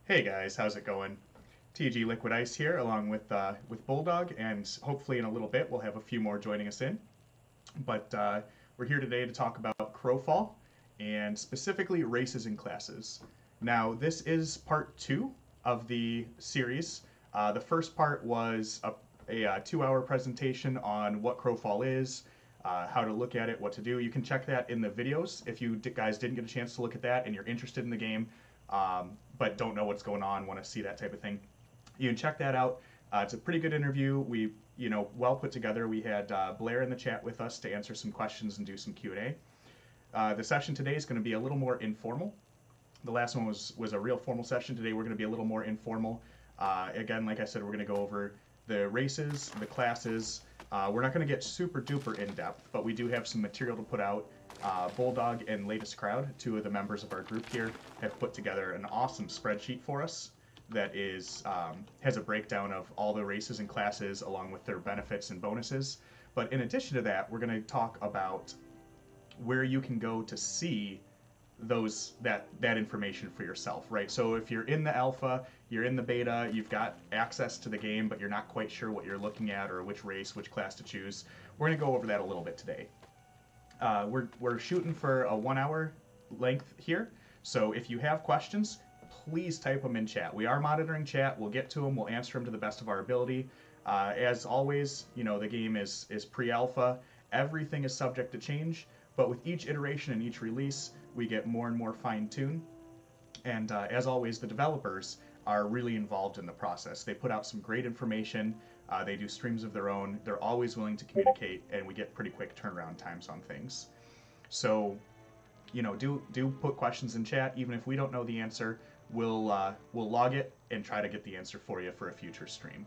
Hey guys, how's it going? TG Liquid Ice here, along with Bulldog, and hopefully in a little bit we'll have a few more joining us in. But we're here today to talk about Crowfall, and specifically races and classes. Now, this is part two of the series. The first part was a 2-hour presentation on what Crowfall is, how to look at it, what to do. You can check that in the videos if you guys didn't get a chance to look at that and you're interested in the game, but don't know what's going on, want to see that type of thing. You can check that out. It's a pretty good interview. We, well put together. We had Blair in the chat with us to answer some questions and do some Q&A. The session today is going to be a little more informal. The last one was a real formal session. Today we're going to be a little more informal. Again, like I said, we're going to go over the races, the classes. We're not going to get super duper in depth, but we do have some material to put out. Bulldog and Latest Crowd, two of the members of our group here, have put together an awesome spreadsheet for us that is has a breakdown of all the races and classes along with their benefits and bonuses. But in addition to that, we're going to talk about where you can go to see that information for yourself, right? So if you're in the alpha, you're in the beta, you've got access to the game, but you're not quite sure what you're looking at or which race, which class to choose. We're going to go over that a little bit today. We're shooting for a 1 hour length here, so if you have questions, please type them in chat. We are monitoring chat. We'll get to them. We'll answer them to the best of our ability. As always, the game is pre-alpha. Everything is subject to change, but with each iteration and each release, we get more and more fine-tuned. And as always, the developers are really involved in the process. They put out some great information. They do streams of their own. They're always willing to communicate, and we get pretty quick turnaround times on things. So, do put questions in chat. Even if we don't know the answer, we'll log it and try to get the answer for you for a future stream.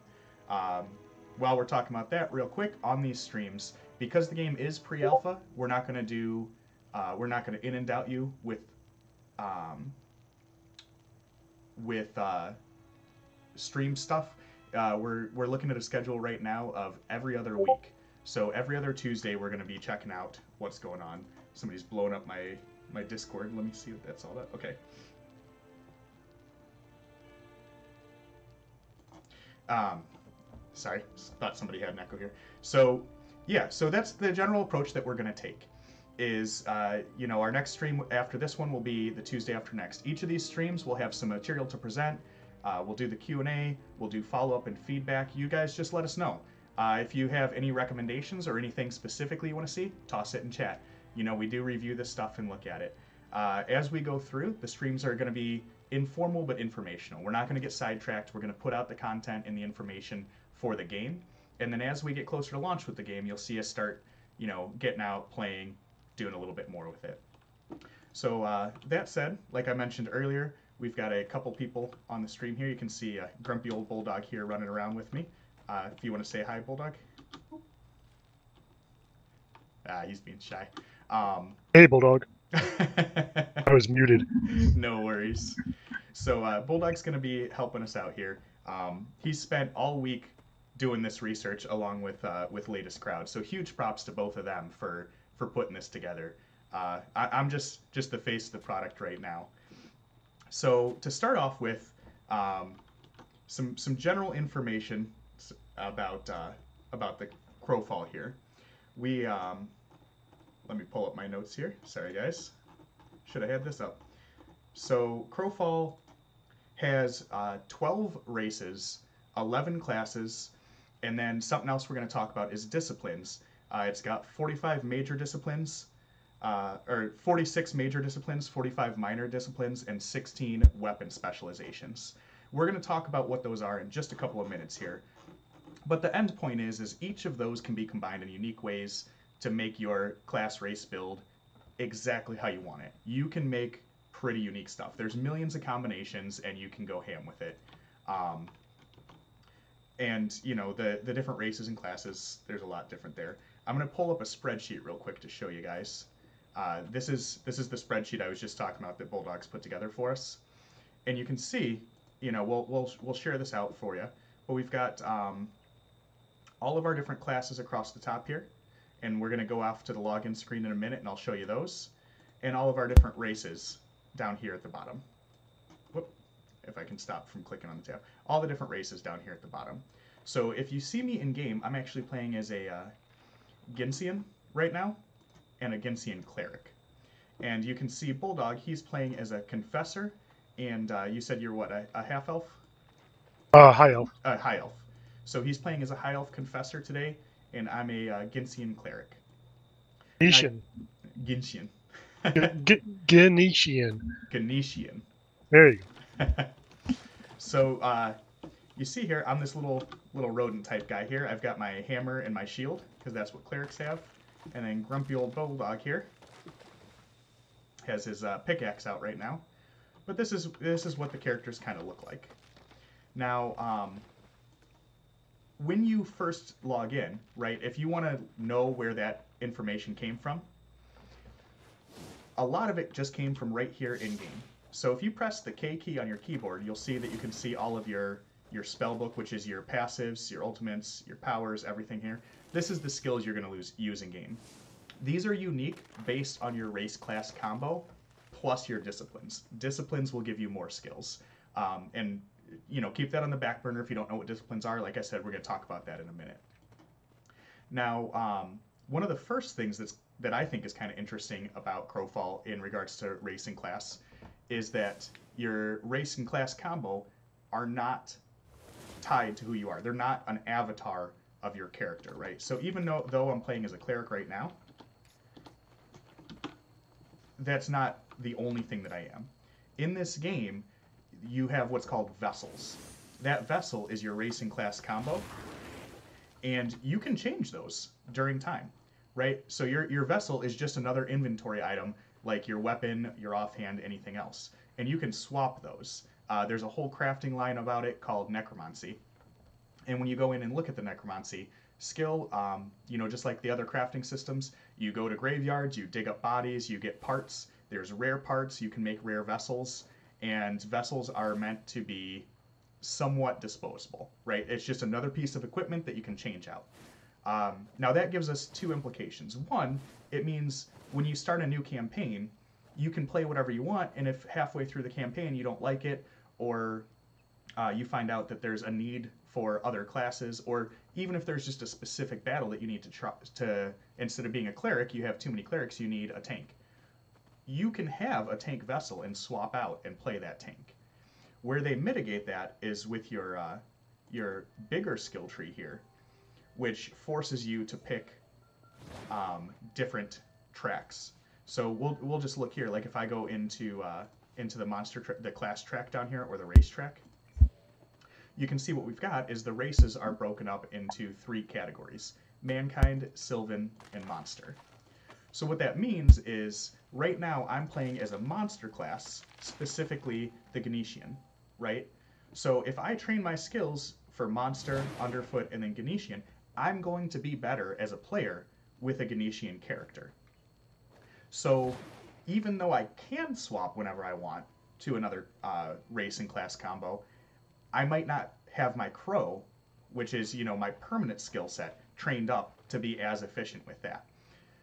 While we're talking about that, real quick, on these streams, because the game is pre-alpha, we're not going to in and out you with stream stuff. We're looking at a schedule right now of every other week. So every other Tuesday, we're going to be checking out what's going on. Somebody's blowing up my Discord. Let me see if that's all that. Okay. Sorry, thought somebody had an echo here. So yeah, so that's the general approach that we're going to take. Is our next stream after this one will be the Tuesday after next. Each of these streams will have some material to present. We'll do the Q&A. We'll do follow-up and feedback. You guys just let us know. If you have any recommendations or anything specifically you want to see, toss it in chat. We do review this stuff and look at it. As we go through, the streams are going to be informal but informational. We're not going to get sidetracked. We're going to put out the content and the information for the game. And then as we get closer to launch with the game, you'll see us start, getting out, playing, doing a little bit more with it. So that said, like I mentioned earlier, we've got a couple people on the stream here. You can see a grumpy old Bulldog here running around with me. If you want to say hi, Bulldog. He's being shy. Hey, Bulldog. I was muted. No worries. So Bulldog's going to be helping us out here. He's spent all week doing this research along with Latest Crowd. So huge props to both of them for putting this together. I'm just the face of the product right now. So to start off with, some general information about the Crowfall here. Let me pull up my notes here. Sorry guys, should have had this up. So Crowfall has 12 races, 11 classes, and then something else we're going to talk about is disciplines. It's got 45 major disciplines, or 46 major disciplines, 45 minor disciplines, and 16 weapon specializations. We're going to talk about what those are in just a couple of minutes here. But the end point is each of those can be combined in unique ways to make your class race build exactly how you want it. You can make pretty unique stuff. There's millions of combinations, and you can go ham with it. And the different races and classes, there's a lot different there. I'm going to pull up a spreadsheet real quick to show you guys. This is the spreadsheet I was just talking about that Bulldog's put together for us, and you can see, we'll share this out for you. But we've got all of our different classes across the top here, and we're going to go off to the login screen in a minute, and I'll show you those, and all of our different races down here at the bottom. Whoop, if I can stop from clicking on the tab. All the different races down here at the bottom. So if you see me in game, I'm actually playing as a Ginsian right now, and a Ginsian cleric. And you can see Bulldog, he's playing as a confessor, and you said you're what, a half elf? High elf. High elf. So he's playing as a high elf confessor today, and I'm a Ginsian cleric. Ganeshian. Ginsian. Ganeshian. Ganeshian. There you go. So you see here, I'm this little rodent type guy here. I've got my hammer and my shield, because that's what clerics have. And then grumpy old Bulldog here has his pickaxe out right now. But this is what the characters kind of look like. Now, when you first log in, right, if you want to know where that information came from, a lot of it just came from right here in-game. So if you press the K key on your keyboard, you'll see that you can see all of your spell book, which is your passives, your ultimates, your powers, everything here. This is the skills you're going to use in-game. These are unique based on your race class combo, plus your disciplines. Disciplines will give you more skills. And, you know, keep that on the back burner if you don't know what disciplines are. Like I said, we're going to talk about that in a minute. Now, one of the first things that I think is kind of interesting about Crowfall in regards to race and class is that your race and class combo are not tied to who you are. They're not an avatar of your character, right? So even though I'm playing as a cleric right now, that's not the only thing that I am. In this game, you have what's called vessels. That vessel is your race and class combo, and you can change those during time, right? So your vessel is just another inventory item, like your weapon, your offhand, anything else. And you can swap those. There's a whole crafting line about it called necromancy. And when you go in and look at the necromancy skill, you know, just like the other crafting systems, you go to graveyards, you dig up bodies, you get parts. There's rare parts, you can make rare vessels, and vessels are meant to be somewhat disposable, right? It's just another piece of equipment that you can change out. Now that gives us two implications. One, it means when you start a new campaign, you can play whatever you want, and if halfway through the campaign you don't like it, or you find out that there's a need for other classes, or even if there's just a specific battle that you need to try to, instead of being a cleric, you have too many clerics, you need a tank. You can have a tank vessel and swap out and play that tank. Where they mitigate that is with your bigger skill tree here, which forces you to pick different tracks. So we'll just look here. Like if I go into the the class track down here, or the race track, you can see what we've got is the races are broken up into 3 categories: mankind, sylvan, and monster. So what that means is right now I'm playing as a monster class, specifically the Ganeshian, right? So if I train my skills for monster, underfoot, and then Ganeshian, I'm going to be better as a player with a Ganeshian character. So even though I can swap whenever I want to another race and class combo, I might not have my crow, which is, you know, my permanent skill set, trained up to be as efficient with that.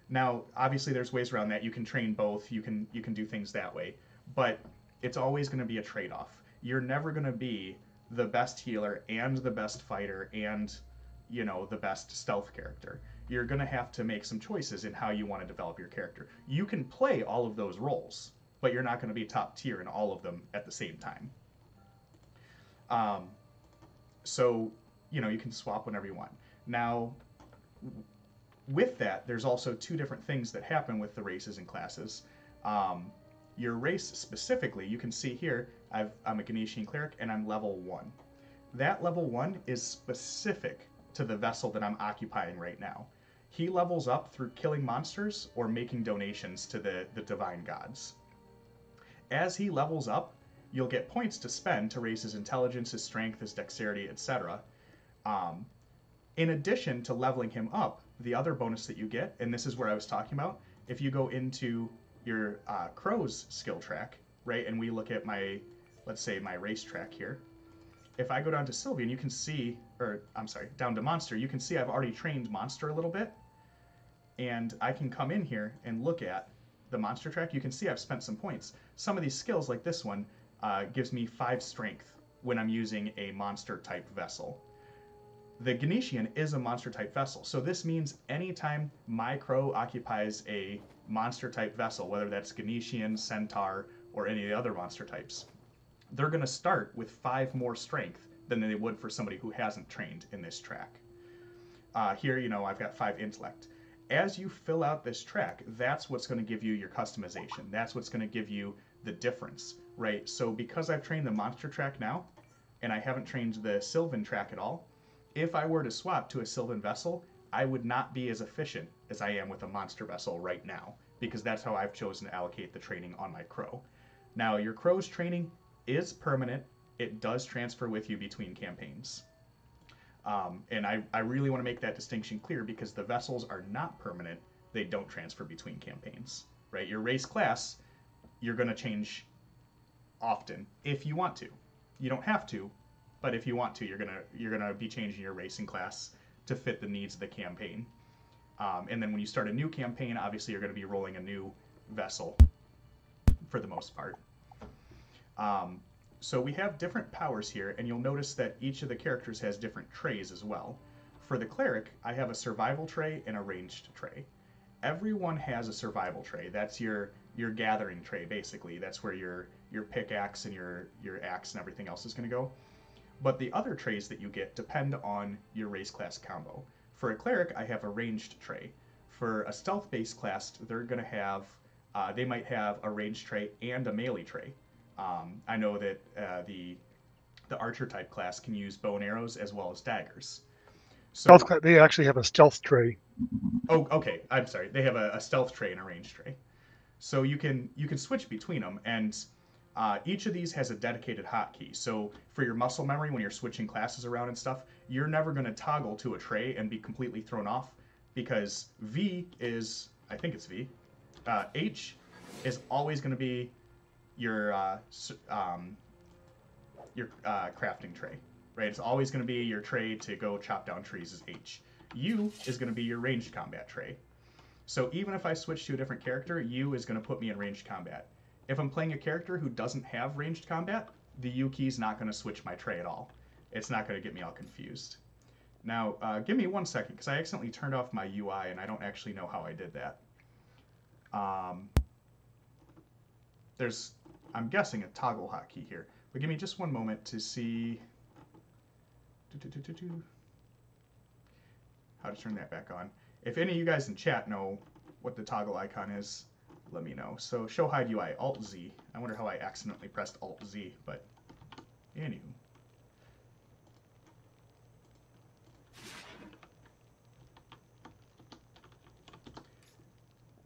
Now, obviously there's ways around that. You can train both, you can do things that way, but it's always going to be a trade-off. You're never going to be the best healer and the best fighter and, you know, the best stealth character. You're going to have to make some choices in how you want to develop your character. You can play all of those roles, but you're not going to be top tier in all of them at the same time. So, you know, you can swap whenever you want. Now, with that, there's also 2 different things that happen with the races and classes. Your race specifically, you can see here, I'm a Ganeshian cleric and I'm level 1. That level 1 is specific to the vessel that I'm occupying right now. He levels up through killing monsters or making donations to the divine gods. As he levels up, you'll get points to spend to raise his intelligence, his strength, his dexterity, etc. In addition to leveling him up, the other bonus that you get, and this is where I was talking about, if you go into your crow's skill track, right, and we look at my, let's say my race track here, if I go down to Sylvian, you can see, or I'm sorry, down to Monster, you can see I've already trained Monster a little bit, and I can come in here and look at the Monster track. You can see I've spent some points. Some of these skills, like this one, gives me 5 strength when I'm using a monster type vessel. The Ganetian is a monster type vessel, so this means anytime my crow occupies a monster type vessel, whether that's Ganetian, Centaur, or any of the other monster types, they're going to start with 5 more strength than they would for somebody who hasn't trained in this track. Here, I've got 5 intellect. As you fill out this track, that's what's going to give you your customization. That's what's going to give you the difference, right? So because I've trained the monster track now, and I haven't trained the Sylvan track at all, if I were to swap to a Sylvan vessel, I would not be as efficient as I am with a monster vessel right now, because that's how I've chosen to allocate the training on my crow. Now, your crow's training is permanent. It does transfer with you between campaigns. And I really want to make that distinction clear because the vessels are not permanent. They don't transfer between campaigns, right? Your race class, you're going to change often if you want to. You don't have to, but if you want to, you're gonna be changing your racing class to fit the needs of the campaign. And then when you start a new campaign, obviously you're going to be rolling a new vessel for the most part. So we have different powers here, and you'll notice that each of the characters has different trays as well. For the cleric, I have a survival tray and a ranged tray. Everyone has a survival tray. That's your gathering tray, basically. That's where your pickaxe and your axe and everything else is going to go. But the other trays that you get depend on your race class combo. For a cleric, I have a ranged tray. For a stealth-based class, they're going to have, they might have a ranged tray and a melee tray. I know that the archer type class can use bow and arrows as well as daggers. So They actually have a stealth tray. Oh, okay. I'm sorry. They have a stealth tray and a ranged tray. So you can switch between them, and each of these has a dedicated hotkey. So for your muscle memory, when you're switching classes around and stuff, you're never going to toggle to a tray and be completely thrown off, because V is, I think it's V. H is always going to be your crafting tray, right? It's always going to be your tray to go chop down trees is H. U is going to be your ranged combat tray. So even if I switch to a different character, U is going to put me in ranged combat. If I'm playing a character who doesn't have ranged combat, the U key is not going to switch my tray at all. It's not going to get me all confused. Now, give me 1 second, because I accidentally turned off my UI, and I don't actually know how I did that. There's, I'm guessing, a toggle hotkey here. But give me just 1 moment to see how to turn that back on. If any of you guys in chat know what the toggle icon is, let me know. So show hide UI, Alt-Z. I wonder how I accidentally pressed Alt-Z, but anywho.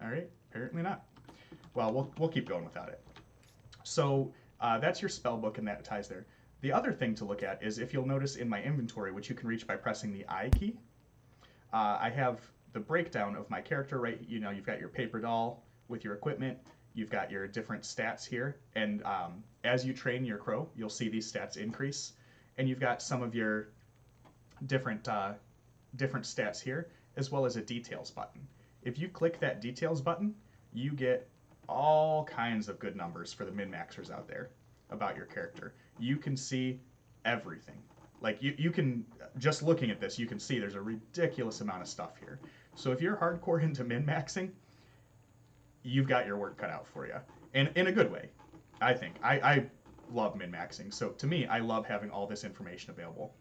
All right, apparently not. Well, we'll keep going without it. So that's your spell book, and that ties there. The other thing to look at is if you'll notice in my inventory, which you can reach by pressing the I key, I have the breakdown of my character, right? You know, you've got your paper doll with your equipment, you've got your different stats here, and as you train your crow, you'll see these stats increase, and you've got some of your different stats here, as well as a details button. If you click that details button, you get all kinds of good numbers for the min-maxers out there about your character. You can see everything. Like, you can, just looking at this, you can see there's a ridiculous amount of stuff here. So if you're hardcore into min-maxing, you've got your work cut out for you. And in a good way, I think. I love min-maxing. So to me, I love having all this information available.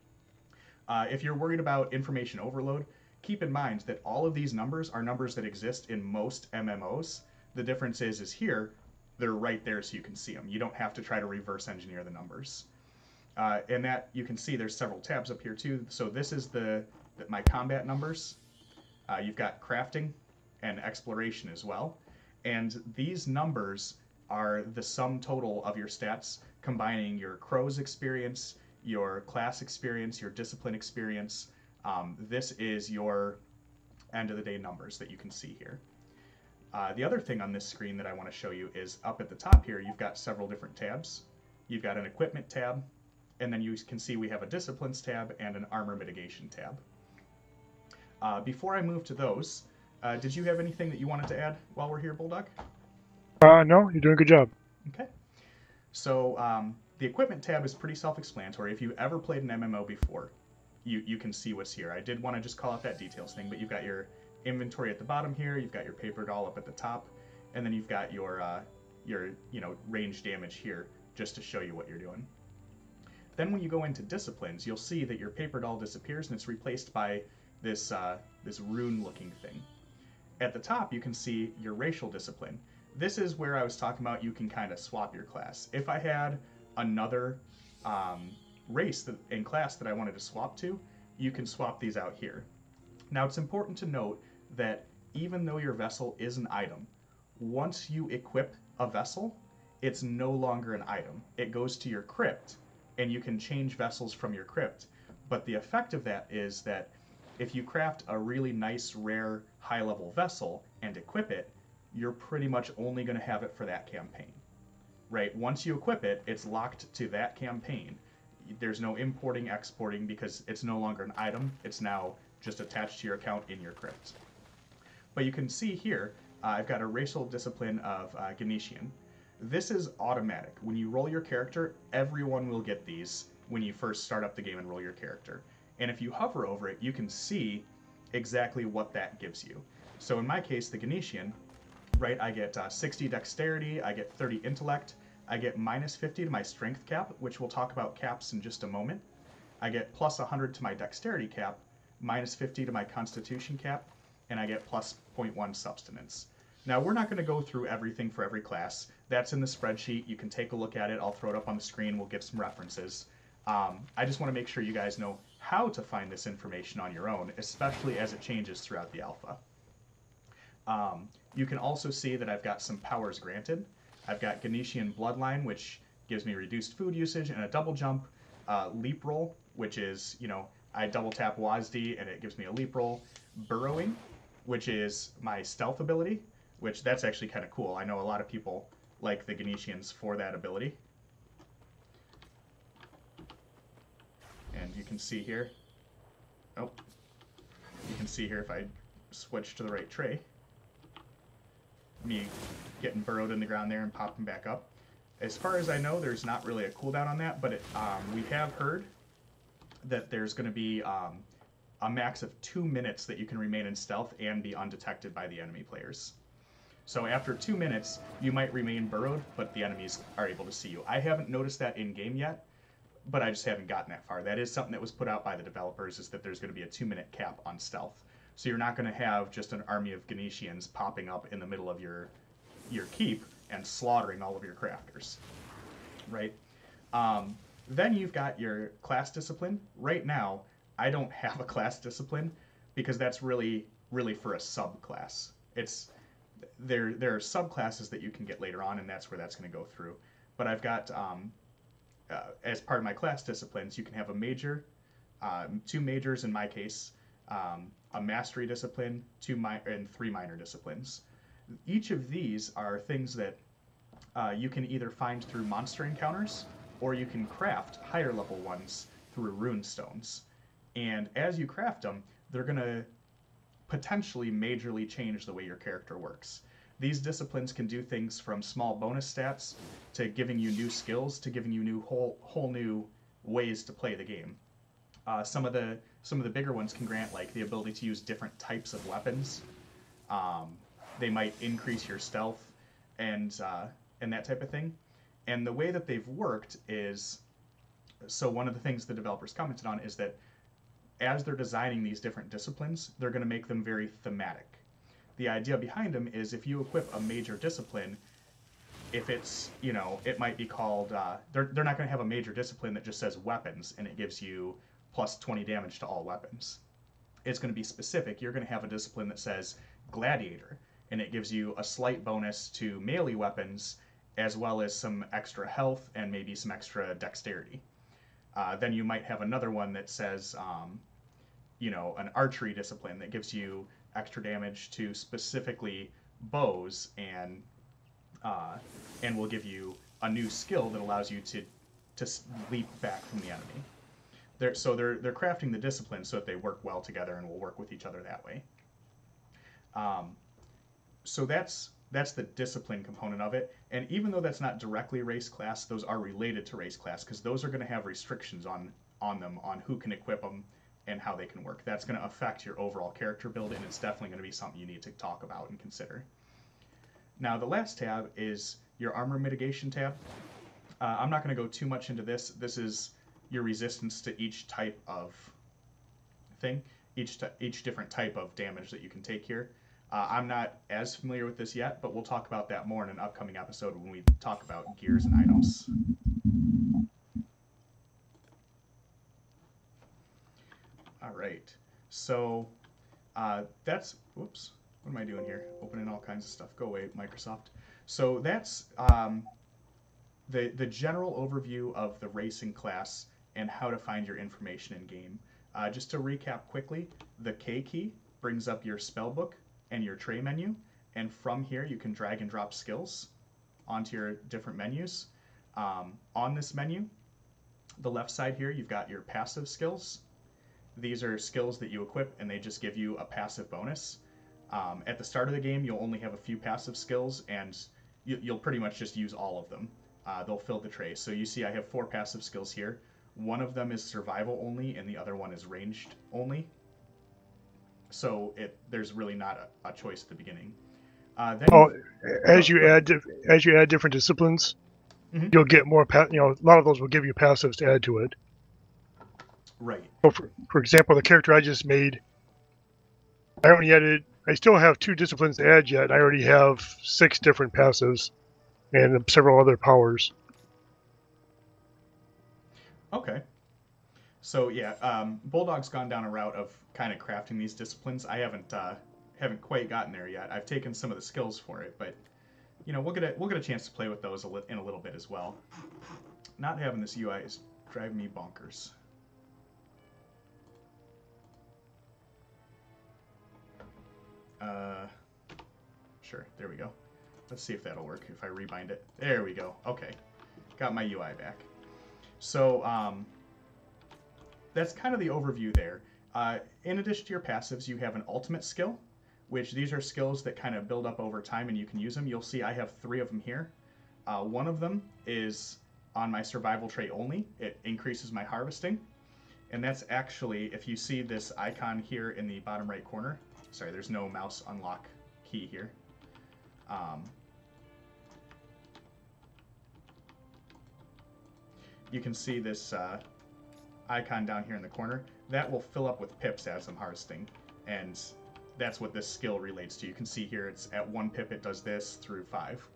If you're worried about information overload, keep in mind that all of these numbers are numbers that exist in most MMOs. The difference is here, they're right there so you can see them. You don't have to try to reverse engineer the numbers. And that, you can see there's several tabs up here too. So this is my combat numbers. You've got crafting and exploration as well. And these numbers are the sum total of your stats, combining your crow's experience, your class experience, your discipline experience. This is your end of the day numbers that you can see here. The other thing on this screen that I want to show you is up at the top here, you've got several different tabs. You've got an equipment tab, and then you can see we have a disciplines tab and an armor mitigation tab. Before I move to those, did you have anything that you wanted to add while we're here, Bulldog? No, you're doing a good job. Okay. So the equipment tab is pretty self-explanatory. If you've ever played an MMO before, you can see what's here. I did want to just call out that details thing, but you've got your inventory at the bottom here, you've got your paper doll up at the top, and then you've got your range damage here just to show you what you're doing. Then when you go into disciplines, you'll see that your paper doll disappears and it's replaced by this rune-looking thing. At the top, you can see your racial discipline. This is where I was talking about you can kind of swap your class. If I had another race in class that I wanted to swap to, you can swap these out here. Now it's important to note that even though your vessel is an item, once you equip a vessel, it's no longer an item. It goes to your crypt, and you can change vessels from your crypt. But the effect of that is that if you craft a really nice, rare, high-level vessel and equip it, you're pretty much only going to have it for that campaign. Right? Once you equip it, it's locked to that campaign. There's no importing, exporting, because it's no longer an item. It's now just attached to your account in your crypt. But you can see here, I've got a racial discipline of Ganetian. This is automatic. When you roll your character, everyone will get these when you first start up the game and roll your character. And if you hover over it, you can see exactly what that gives you. So in my case, the Ganetian, right, I get 60 dexterity, I get 30 intellect, I get minus 50 to my strength cap, which we'll talk about caps in just a moment. I get plus 100 to my dexterity cap, minus 50 to my constitution cap, and I get plus 0.1 substance. Now, we're not going to go through everything for every class. That's in the spreadsheet. You can take a look at it. I'll throw it up on the screen. We'll give some references. I just want to make sure you guys know how to find this information on your own, especially as it changes throughout the alpha. You can also see that I've got some powers granted. I've got Ganetian Bloodline, which gives me reduced food usage and a double jump. Leap Roll, which is, I double tap WASD and it gives me a leap roll. Burrowing, which is my stealth ability, which that's actually kind of cool. I know a lot of people like the Ganetians for that ability. And you can see here, if I switch to the right tray, me getting burrowed in the ground there and popping back up. As far as I know, there's not really a cooldown on that, but we have heard that there's going to be a max of 2 minutes that you can remain in stealth and be undetected by the enemy players. So after 2 minutes, you might remain burrowed, but the enemies are able to see you. I haven't noticed that in-game yet, but I just haven't gotten that far. That is something that was put out by the developers, is that there's going to be a 2-minute cap on stealth. So you're not going to have just an army of Ganetians popping up in the middle of your keep and slaughtering all of your crafters, right? Then you've got your class discipline. Right now, I don't have a class discipline because that's really for a subclass. There are subclasses that you can get later on, and that's where that's going to go through. But I've got, as part of my class disciplines, you can have a major, 2 majors in my case, a mastery discipline, 2 and 3 minor disciplines. Each of these are things that you can either find through monster encounters, or you can craft higher level ones through rune stones. And as you craft them, they're going to potentially majorly change the way your character works. These disciplines can do things from small bonus stats to giving you new skills to giving you whole new ways to play the game. Some of the bigger ones can grant like the ability to use different types of weapons. They might increase your stealth and that type of thing. And the way that they've worked is, so one of the things the developers commented on is that as they're designing these different disciplines, they're going to make them very thematic. The idea behind them is if you equip a major discipline, if it's, it might be called, they're not going to have a major discipline that just says weapons and it gives you plus 20 damage to all weapons. It's going to be specific. You're going to have a discipline that says gladiator, and it gives you a slight bonus to melee weapons as well as some extra health and maybe some extra dexterity. Then you might have another one that says, an archery discipline that gives you extra damage to specifically bows and will give you a new skill that allows you to leap back from the enemy. They're crafting the disciplines so that they work well together and will work with each other that way. So that's that's the discipline component of it. And even though that's not directly race class, those are related to race class because those are going to have restrictions on them on who can equip them and how they can work. That's going to affect your overall character build, and it's definitely going to be something you need to talk about and consider. Now, the last tab is your armor mitigation tab. I'm not going to go too much into this. This is your resistance to each type of thing, each different type of damage that you can take here. I'm not as familiar with this yet, but we'll talk about that more in an upcoming episode when we talk about gears and items. All right, so that's, whoops, what am I doing here? Opening all kinds of stuff. Go away, Microsoft. So that's the general overview of the racing class and how to find your information in game. Just to recap quickly, the K key brings up your spell book and your tray menu, and from here you can drag and drop skills onto your different menus. On this menu, the left side here, you've got your passive skills. These are skills that you equip and they just give you a passive bonus. At the start of the game, you'll only have a few passive skills, and you'll pretty much just use all of them. They'll fill the tray. So you see I have 4 passive skills here. One of them is survival only, and the other one is ranged only. So there's really not a choice at the beginning. As you add different disciplines, you'll get more. A lot of those will give you passives to add to it. Right. So for example, the character I just made, I still have 2 disciplines to add yet. I already have 6 different passives and several other powers. Okay. So yeah, Bulldog's gone down a route of kind of crafting these disciplines. I haven't quite gotten there yet. I've taken some of the skills for it, but we'll get a chance to play with those in a little bit as well. Not having this UI is driving me bonkers. Sure, there we go. Let's see if that'll work if I rebind it. There we go. Okay, got my UI back. So that's kind of the overview there. In addition to your passives, you have an ultimate skill, which these are skills that kind of build up over time and you can use them. You'll see I have 3 of them here. One of them is on my survival trait only. It increases my harvesting. And that's actually, if you see this icon here in the bottom right corner, sorry, there's no mouse unlock key here. You can see this icon down here in the corner. That will fill up with pips as I'm harvesting, and that's what this skill relates to. You can see here it's at 1 pip it does this through 5.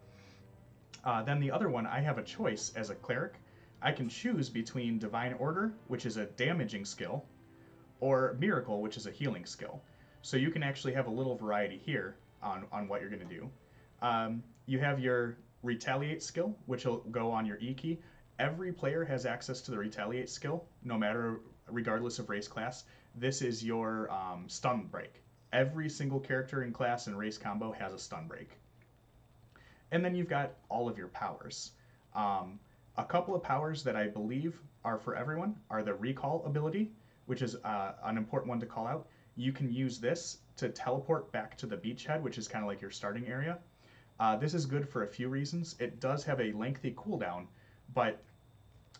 Then the other one, I have a choice as a cleric. I can choose between Divine Order, which is a damaging skill, or Miracle, which is a healing skill. So you can actually have a little variety here on what you're going to do. You have your Retaliate skill, which will go on your E key. Every player has access to the Retaliate skill, regardless of race class. This is your stun break. Every single character in class and race combo has a stun break. And then you've got all of your powers. A couple of powers that I believe are for everyone are the Recall ability, which is an important one to call out. You can use this to teleport back to the beachhead, which is kind of like your starting area. This is good for a few reasons. It does have a lengthy cooldown, but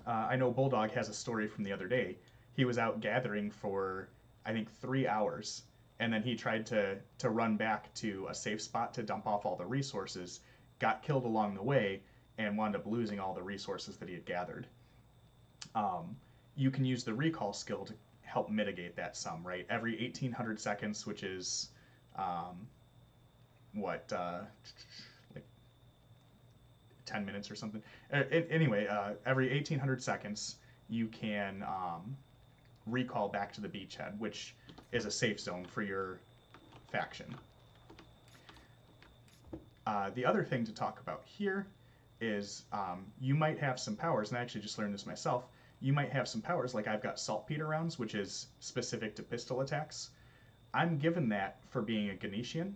I know Bulldog has a story from the other day. He was out gathering for, I think, 3 hours, and then he tried to run back to a safe spot to dump off all the resources, got killed along the way, and wound up losing all the resources that he had gathered. You can use the recall skill to help mitigate that some, right? Every 1800 seconds, which is, like 10 minutes or something. Anyway, every 1800 seconds, you can recall back to the beachhead, which is a safe zone for your faction. The other thing to talk about here is you might have some powers, and I actually just learned this myself. You might have some powers, like I've got saltpeter rounds, which is specific to pistol attacks. I'm given that for being a Ganetian,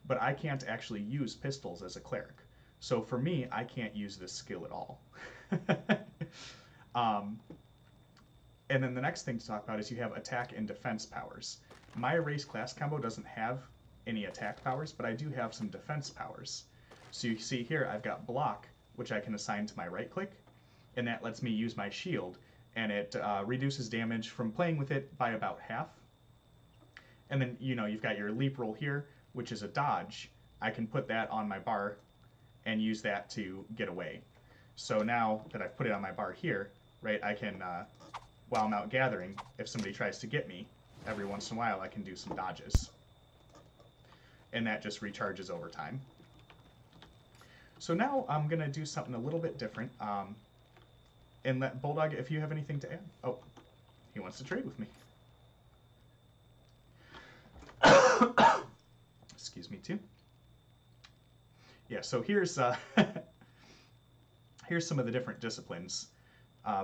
but I can't actually use pistols as a cleric. So for me, I can't use this skill at all. And then the next thing to talk about is you have attack and defense powers. My race class combo doesn't have any attack powers, but I do have some defense powers. So you see here, I've got block, which I can assign to my right click, and that lets me use my shield, and it reduces damage from playing with it by about half. And then, you've got your leap roll here, which is a dodge. I can put that on my bar and use that to get away. So now that I've put it on my bar here, right, I can, while I'm out gathering, if somebody tries to get me, every once in a while I can do some dodges. And that just recharges over time. So now I'm going to do something a little bit different. And let Bulldog, if you have anything to add. Oh, he wants to trade with me. Excuse me too. Yeah, so here's here's some of the different disciplines.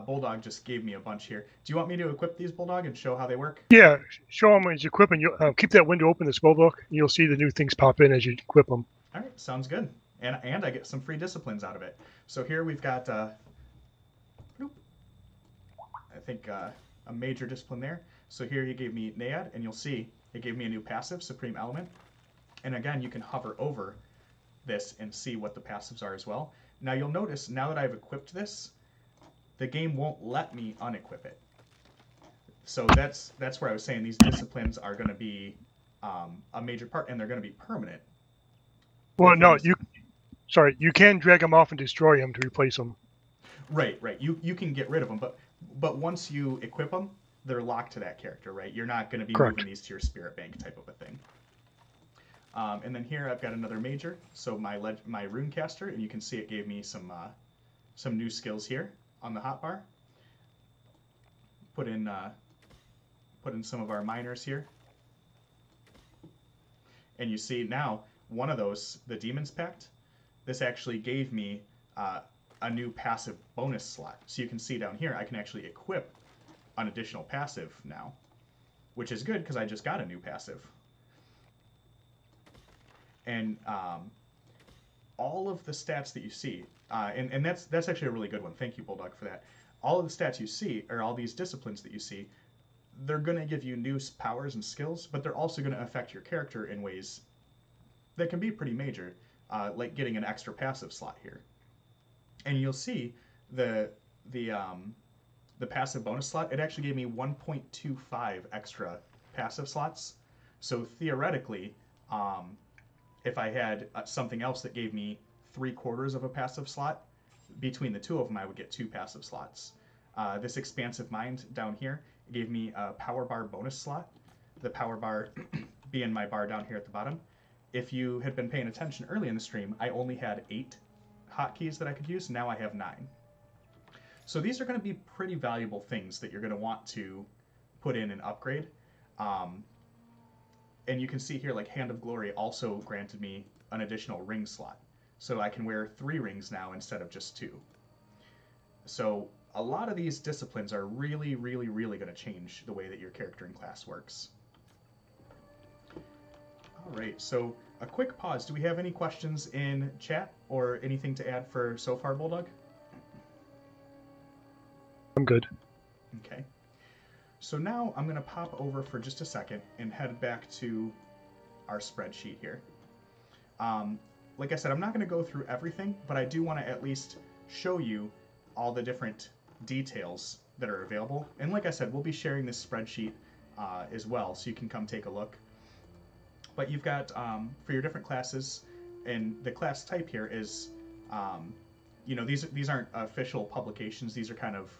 Bulldog just gave me a bunch here. Do you want me to equip these, Bulldog, and show how they work? Yeah, show them as you equip, and you keep that window open, the spell book, and you'll see the new things pop in as you equip them. All right, sounds good. And I get some free disciplines out of it. So here we've got, I think, a major discipline there. So here he gave me Naiad, and you'll see it gave me a new passive, Supreme Element. And again, you can hover over this and see what the passives are as well. Now you'll notice, now that I've equipped this, the game won't let me unequip it. So that's where I was saying these disciplines are going to be a major part, and they're going to be permanent. Well, no, you can drag them off and destroy them to replace them. Right. You can get rid of them, but once you equip them, they're locked to that character, right? You're not going to be moving these to your spirit bank type of a thing. And then here I've got another major, so my Runecaster, and you can see it gave me some new skills here on the hotbar. Put in some of our minors here, and you see now one of those, the Demon's Pact, this actually gave me a new passive bonus slot. So you can see down here I can actually equip an additional passive now, which is good because I just got a new passive. And all of the stats that you see, and that's actually a really good one. Thank you, Bulldog, for that. All of the stats you see, or all these disciplines that you see, they're going to give you new powers and skills, but they're also going to affect your character in ways that can be pretty major, like getting an extra passive slot here. And you'll see the passive bonus slot, it actually gave me 1.25 extra passive slots. So theoretically, if I had something else that gave me 3/4 of a passive slot, between the two of them, I would get 2 passive slots. This Expansive Mind down here gave me a power bar bonus slot. The power bar being my bar down here at the bottom. If you had been paying attention early in the stream, I only had 8 hotkeys that I could use. Now I have 9. So these are going to be pretty valuable things that you're going to want to put in and upgrade. And you can see here, like Hand of Glory also granted me an additional ring slot. So I can wear 3 rings now instead of just 2. So a lot of these disciplines are really, really, really going to change the way that your character in class works. All right, so a quick pause. Do we have any questions in chat or anything to add for so far, Bulldog? I'm good. Okay. So now I'm going to pop over for just a second and head back to our spreadsheet here. Like I said, I'm not going to go through everything, but I do want to at least show you all the different details that are available. And like I said, we'll be sharing this spreadsheet as well, so you can come take a look. But you've got, for your different classes, and the class type here is, these aren't official publications. These are kind of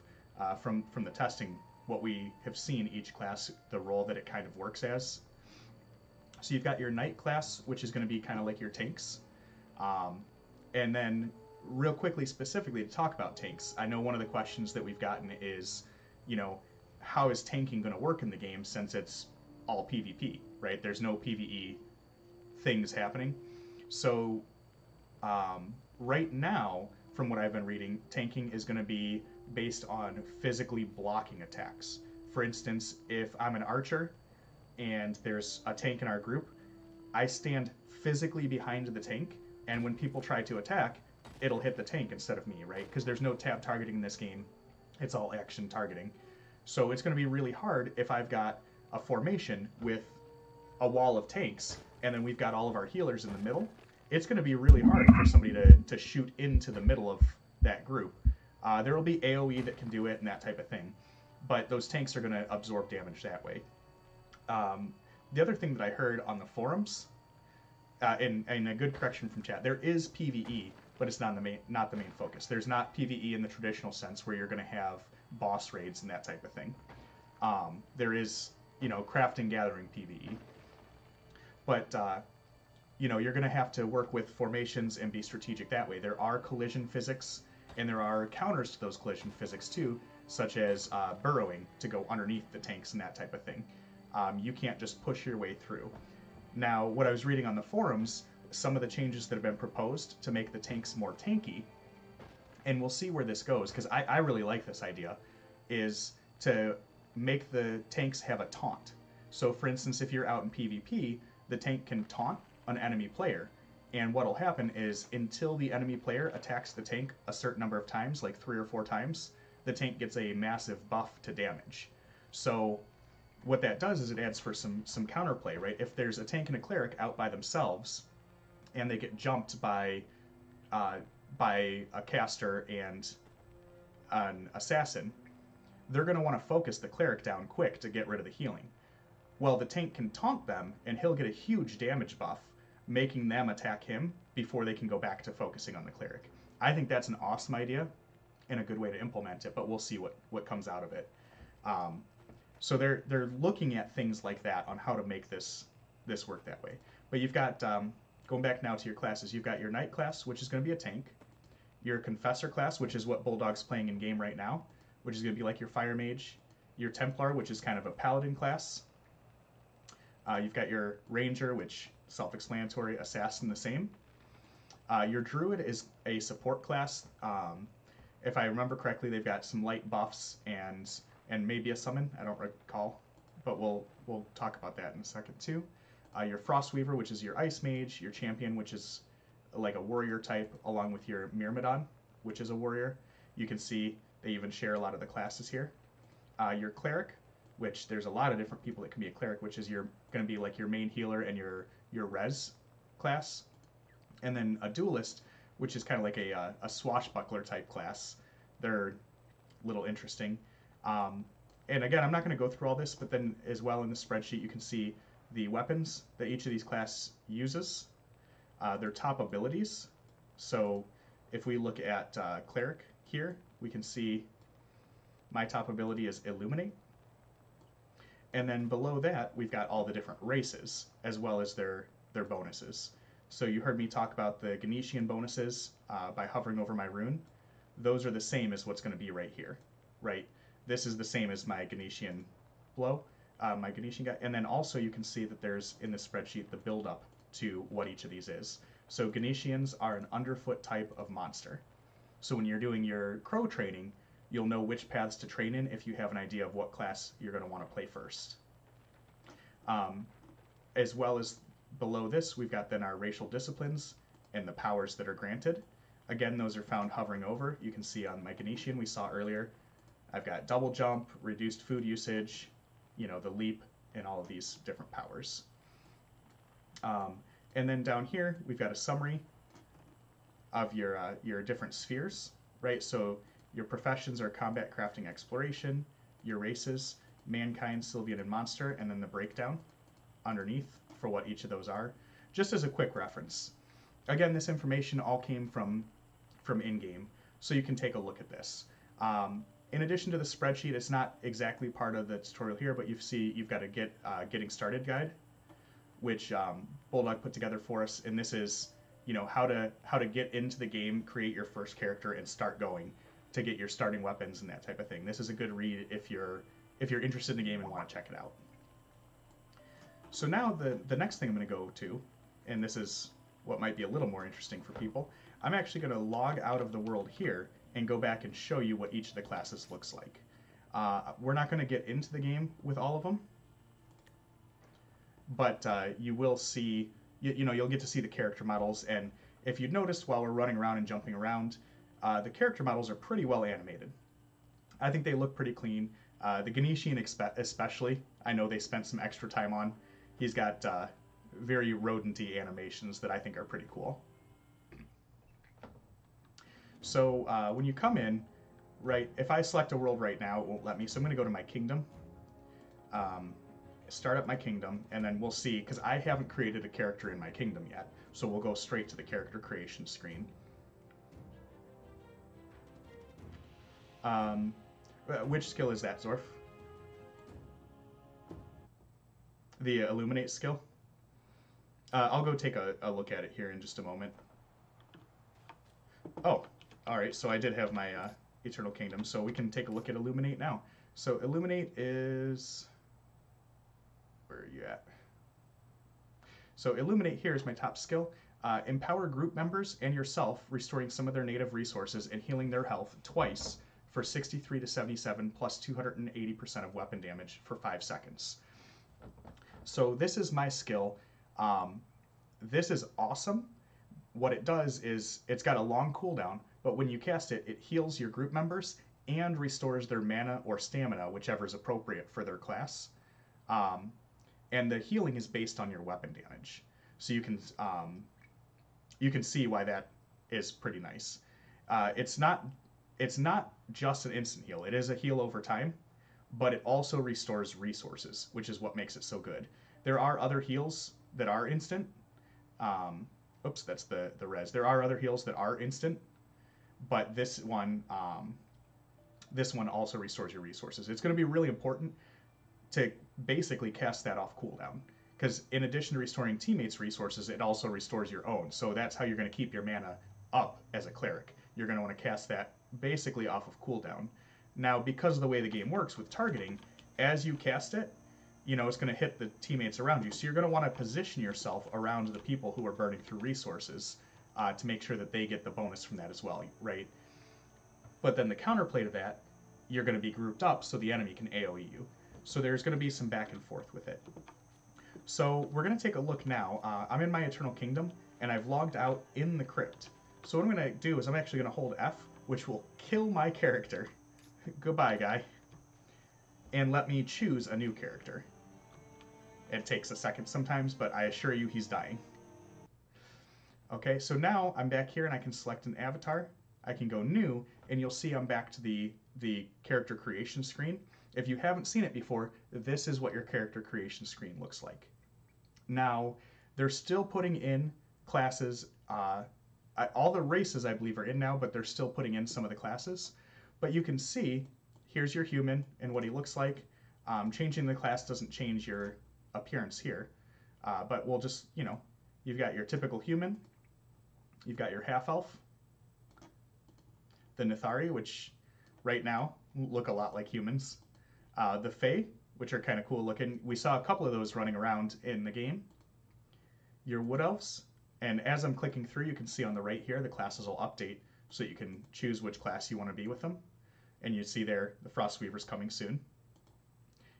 from the testing, what we have seen each class, the role that it kind of works as. So you've got your Knight class, which is going to be kind of like your tanks. And then real quickly, specifically to talk about tanks, I know one of the questions that we've gotten is, how is tanking going to work in the game since it's all PvP, right? There's no PvE things happening. So right now, from what I've been reading, tanking is going to be based on physically blocking attacks. For instance, if I'm an archer and there's a tank in our group, I stand physically behind the tank, and when people try to attack, it'll hit the tank instead of me, right? Because there's no tab targeting in this game. It's all action targeting. So it's going to be really hard if I've got a formation with a wall of tanks, and then we've got all of our healers in the middle. it's going to be really hard for somebody to shoot into the middle of that group. There will be AoE that can do it and that type of thing, but those tanks are going to absorb damage that way. The other thing that I heard on the forums, and a good correction from chat, there is PvE, but it's not the main focus. There's not PvE in the traditional sense where you're going to have boss raids and that type of thing. There is, crafting, gathering PvE, but you're going to have to work with formations and be strategic that way. There are collision physics, and there are counters to those collision physics too, such as burrowing to go underneath the tanks and that type of thing. You can't just push your way through. Now, what I was reading on the forums, some of the changes that have been proposed to make the tanks more tanky, and we'll see where this goes, because I really like this idea, is to make the tanks have a taunt. So, for instance, if you're out in PvP, the tank can taunt an enemy player, and what'll happen is until the enemy player attacks the tank a certain number of times, like 3 or 4 times, the tank gets a massive buff to damage. So what that does is it adds for some counterplay, right? If there's a tank and a cleric out by themselves, and they get jumped by a caster and an assassin, they're going to want to focus the cleric down quick to get rid of the healing. Well, the tank can taunt them, and he'll get a huge damage buff, making them attack him before they can go back to focusing on the cleric. I think that's an awesome idea and a good way to implement it, but we'll see what comes out of it. So they're looking at things like that on how to make this work that way. But you've got, going back now to your classes, you've got your Knight class, which is going to be a tank, your Confessor class, which is what Bulldog's playing in game right now, which is going to be like your Fire Mage, your Templar, which is kind of a Paladin class. You've got your Ranger, which self-explanatory, Assassin the same. Your Druid is a support class. If I remember correctly, they've got some light buffs and maybe a summon. I don't recall, but we'll talk about that in a second too. Your Frostweaver, which is your Ice Mage, your Champion, which is like a warrior type, along with your Myrmidon, which is a warrior. You can see they even share a lot of the classes here. Your Cleric, which there's a lot of different people that can be a Cleric, which is going to be like your main healer and your Res class. And then a Duelist, which is kind of like a swashbuckler type class. They're a little interesting. And again, I'm not going to go through all this, but then as well in the spreadsheet you can see the weapons that each of these classes uses, their top abilities. So if we look at Cleric here, we can see my top ability is Illuminate. And then below that, we've got all the different races, as well as their bonuses. So you heard me talk about the Ganetian bonuses by hovering over my rune. Those are the same as what's going to be right here, right? This is the same as my Ganetian blow, my Ganetian guy. And then also you can see that there's, in the spreadsheet, the build-up to what each of these is. So Ganetians are an underfoot type of monster. So when you're doing your crow training, you'll know which paths to train in if you have an idea of what class you're going to want to play first. As well as below this, we've got then our racial disciplines and the powers that are granted. Again, those are found hovering over. You can see on my Ganetian we saw earlier, I've got double jump, reduced food usage, the leap, and all of these different powers. And then down here, we've got a summary of your different spheres, right? So your professions are combat, crafting, exploration, your races, mankind, Sylvian, and monster, and then the breakdown underneath for what each of those are, just as a quick reference. Again, this information all came from in-game, so you can take a look at this. In addition to the spreadsheet, it's not exactly part of the tutorial here, but you've got a getting started guide, which Bulldog put together for us, and this is how to get into the game, create your first character, and start going to get your starting weapons and that type of thing. This is a good read if you're interested in the game and want to check it out. So now the next thing I'm going to go to, and this is what might be a little more interesting for people, I'm actually going to log out of the world here and go back and show you what each of the classes looks like. We're not going to get into the game with all of them, but you will see, you'll get to see the character models, and if you've noticed while we're running around and jumping around, the character models are pretty well animated. I think they look pretty clean. The Ganetian especially, I know they spent some extra time on. He's got very rodent-y animations that I think are pretty cool. So when you come in, right, if I select a world right now, it won't let me. So I'm going to go to my kingdom, um, start up my kingdom, and then we'll see, because I haven't created a character in my kingdom yet. So we'll go straight to the character creation screen. Which skill is that, Zorf? The illuminate skill? I'll go take a look at it here in just a moment. Oh, all right. So I did have my Eternal Kingdom, so we can take a look at illuminate now. So illuminate is, where are you at? So illuminate here is my top skill. Empower group members and yourself, restoring some of their native resources and healing their health twice for 63 to 77 plus 280% of weapon damage for 5 seconds. So this is my skill. This is awesome. What it does is it's got a long cooldown, but when you cast it, it heals your group members and restores their mana or stamina, whichever is appropriate for their class. And the healing is based on your weapon damage. So you can see why that is pretty nice. It's not just an instant heal. It is a heal over time, but it also restores resources, which is what makes it so good. There are other heals that are instant. Oops, that's the res. There are other heals that are instant, but this one also restores your resources. It's going to be really important to basically cast that off cooldown, because in addition to restoring teammates' resources, it also restores your own. So that's how you're going to keep your mana up as a cleric. You're going to want to cast that basically off of cooldown. Now, because of the way the game works with targeting, as you cast it, it's going to hit the teammates around you. So you're going to want to position yourself around the people who are burning through resources to make sure that they get the bonus from that as well, right? But then the counterplay to that, you're going to be grouped up so the enemy can AoE you. So there's going to be some back and forth with it. So we're going to take a look now. I'm in my Eternal Kingdom, and I've logged out in the crypt. So what I'm going to do is I'm actually going to hold F, which will kill my character. Goodbye, guy. And let me choose a new character. It takes a second sometimes, but I assure you he's dying. Okay, so now I'm back here and I can select an avatar. I can go new, and you'll see I'm back to the character creation screen. If you haven't seen it before, this is what your character creation screen looks like. Now, they're still putting in classes. All the races, I believe, are in now, but they're still putting in some of the classes. But you can see, here's your human and what he looks like. Changing the class doesn't change your appearance here. But we'll just, you've got your typical human. You've got your half-elf. The Nithari, which right now look a lot like humans. The Fae, which are kind of cool looking. We saw a couple of those running around in the game. Your Wood Elves. And as I'm clicking through, you can see on the right here, the classes will update so you can choose which class you want to be with them. And you see there, the Frostweaver's coming soon.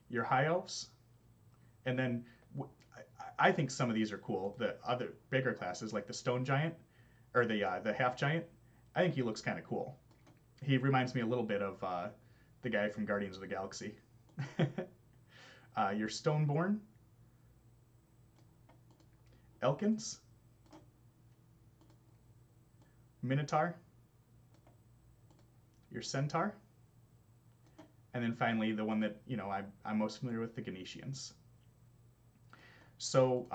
Your High Elves. And then I think some of these are cool. The other bigger classes, like the Stone Giant, or the Half Giant, I think he looks kind of cool. He reminds me a little bit of the guy from Guardians of the Galaxy. Your Stoneborn. Elkins. Minotaur. Your Centaur. And then finally, the one that, I'm most familiar with, the Ganesians. So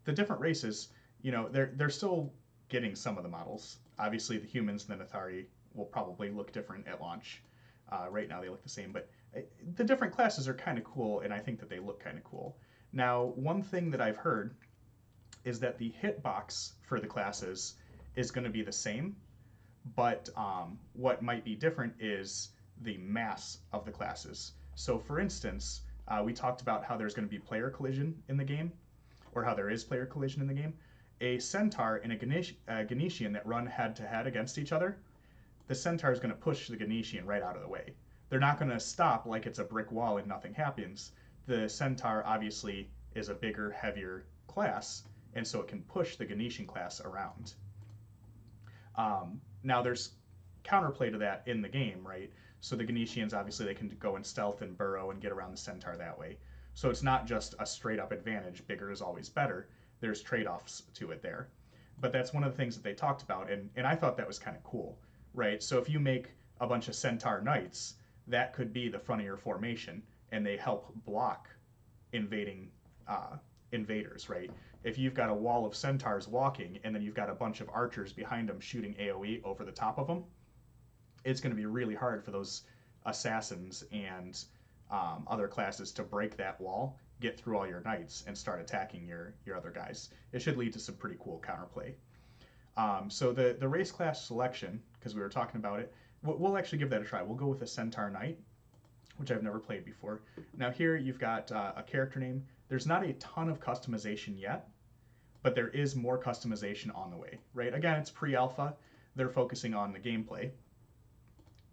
the different races, they're still getting some of the models. Obviously, the humans and the Nithari will probably look different at launch. Right now, they look the same, but the different classes are kind of cool, and I think that they look kind of cool. Now, one thing that I've heard is that the hitbox for the classes is going to be the same, but what might be different is the mass of the classes. So, for instance, we talked about how there's going to be player collision in the game, or how there is player collision in the game. A Centaur and a Ganesian that run head-to-head against each other, the Centaur is going to push the Ganesian right out of the way. They're not going to stop like it's a brick wall and nothing happens. The Centaur obviously is a bigger, heavier class, and so it can push the Ganesian class around. Now there's counterplay to that in the game, right? So the Ganesians, obviously, they can go in stealth and burrow and get around the Centaur that way. So it's not just a straight-up advantage, bigger is always better. There's trade-offs to it there. but that's one of the things that they talked about, and I thought that was kind of cool, right? So if you make a bunch of Centaur Knights, that could be the front of your formation, and they help block invading uh, invaders, right? If you've got a wall of centaurs walking, and then you've got a bunch of archers behind them shooting AoE over the top of them, it's going to be really hard for those assassins and other classes to break that wall, get through all your knights, and start attacking your other guys. It should lead to some pretty cool counterplay. So the race class selection, because we were talking about it, we'll actually give that a try. We'll go with a Centaur Knight, which I've never played before. Now here you've got a character name. There's not a ton of customization yet, but there is more customization on the way, right? Again, it's pre-alpha. They're focusing on the gameplay.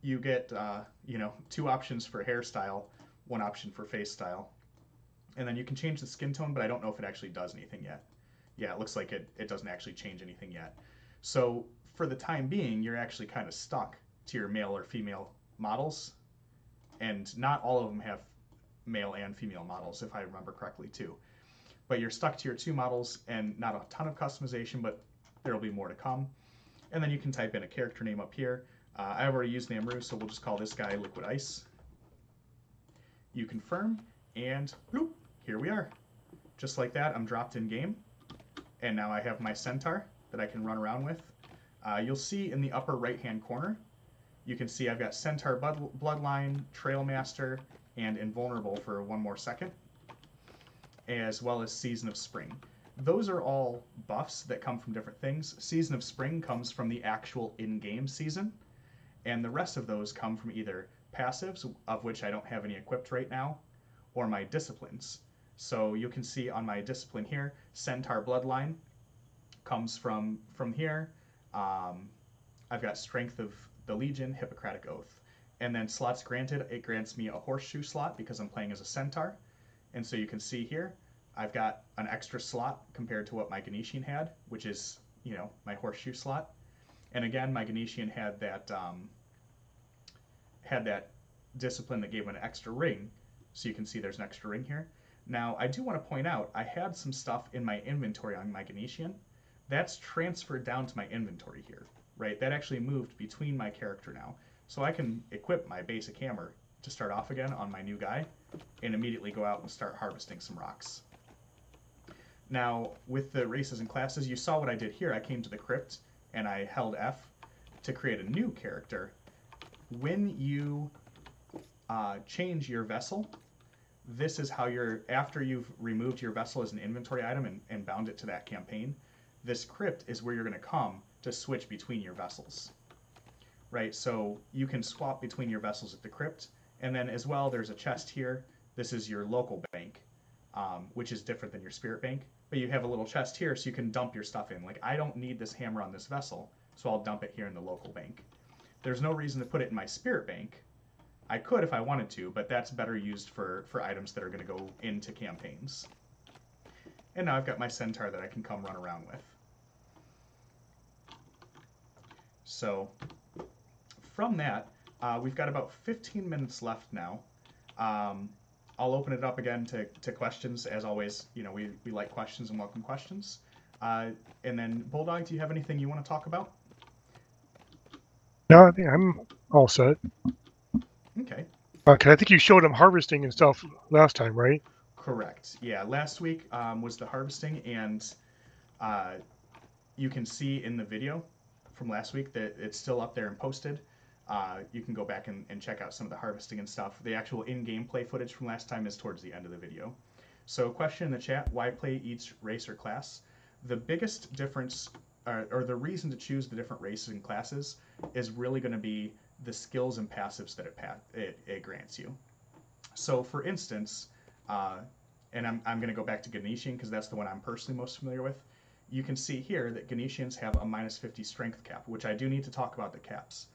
You get, two options for hairstyle, one option for face style. And then you can change the skin tone, but I don't know if it actually does anything yet. Yeah, it looks like it doesn't actually change anything yet. So for the time being, you're actually kind of stuck to your male or female models. And not all of them have male and female models, if I remember correctly, too. But you're stuck to your two models, and not a ton of customization, but there will be more to come. And then you can type in a character name up here. I've already used Namru, so we'll just call this guy Liquid Ice. You confirm, and bloop, here we are. Just like that, I'm dropped in game. And now I have my Centaur that I can run around with. You'll see in the upper right-hand corner, you can see I've got Centaur Bloodline, Trailmaster, and Invulnerable for one more second, as well as Season of Spring. Those are all buffs that come from different things. Season of Spring comes from the actual in-game season, and the rest of those come from either passives, of which I don't have any equipped right now, or my disciplines. So you can see on my discipline here, Centaur Bloodline comes from here. I've got Strength of the Legion, Hippocratic Oath. And then slots granted, it grants me a horseshoe slot because I'm playing as a Centaur. And so you can see here, I've got an extra slot compared to what my Ganesian had, which is, my horseshoe slot. And again, my Ganesian had that discipline that gave him an extra ring. So you can see there's an extra ring here. Now, I do want to point out, I had some stuff in my inventory on my Ganesian. That's transferred down to my inventory here, right? That actually moved between my character now. So I can equip my basic hammer to start off again on my new guy and immediately go out and start harvesting some rocks. Now, with the races and classes, you saw what I did here. I came to the crypt and I held F to create a new character. When you change your vessel, this is how after you've removed your vessel as an inventory item and bound it to that campaign, this crypt is where you're going to come to switch between your vessels, right? So you can swap between your vessels at the crypt, and then as well, there's a chest here. This is your local bank, which is different than your spirit bank, but you have a little chest here so you can dump your stuff in. Like, I don't need this hammer on this vessel, so I'll dump it here in the local bank. There's no reason to put it in my spirit bank. I could if I wanted to, but that's better used for items that are going to go into campaigns. And now I've got my Centaur that I can come run around with. So from that, we've got about 15 minutes left now. I'll open it up again to questions. As always, we like questions and welcome questions. And then, Bulldog, do you have anything you want to talk about? No, I think I'm all set. Okay. Okay, I think you showed them harvesting and stuff last time, right? Correct. Yeah, last week was the harvesting, and you can see in the video from last week that it's still up there and posted. You can go back and check out some of the harvesting and stuff. The actual in-game play footage from last time is towards the end of the video. So question in the chat, why play each race or class? The biggest difference, or the reason to choose the different races and classes, is really going to be the skills and passives that it grants you. So for instance, and I'm going to go back to Ganesian because that's the one I'm personally most familiar with. You can see here that Ganesians have a -50 strength cap, which I do need to talk about the caps.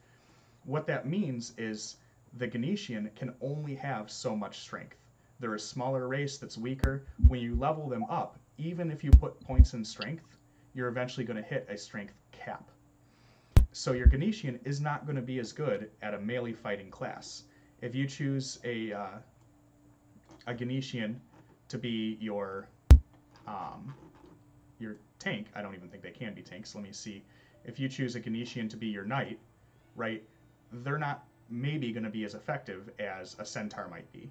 What that means is the Ganesian can only have so much strength. They're a smaller race that's weaker. When you level them up, even if you put points in strength, you're eventually going to hit a strength cap. So your Ganesian is not going to be as good at a melee fighting class. If you choose a Ganesian to be your your tank, I don't even think they can be tanks. Let me see. If you choose a Ganetian to be your knight, right, they're not maybe going to be as effective as a centaur might be.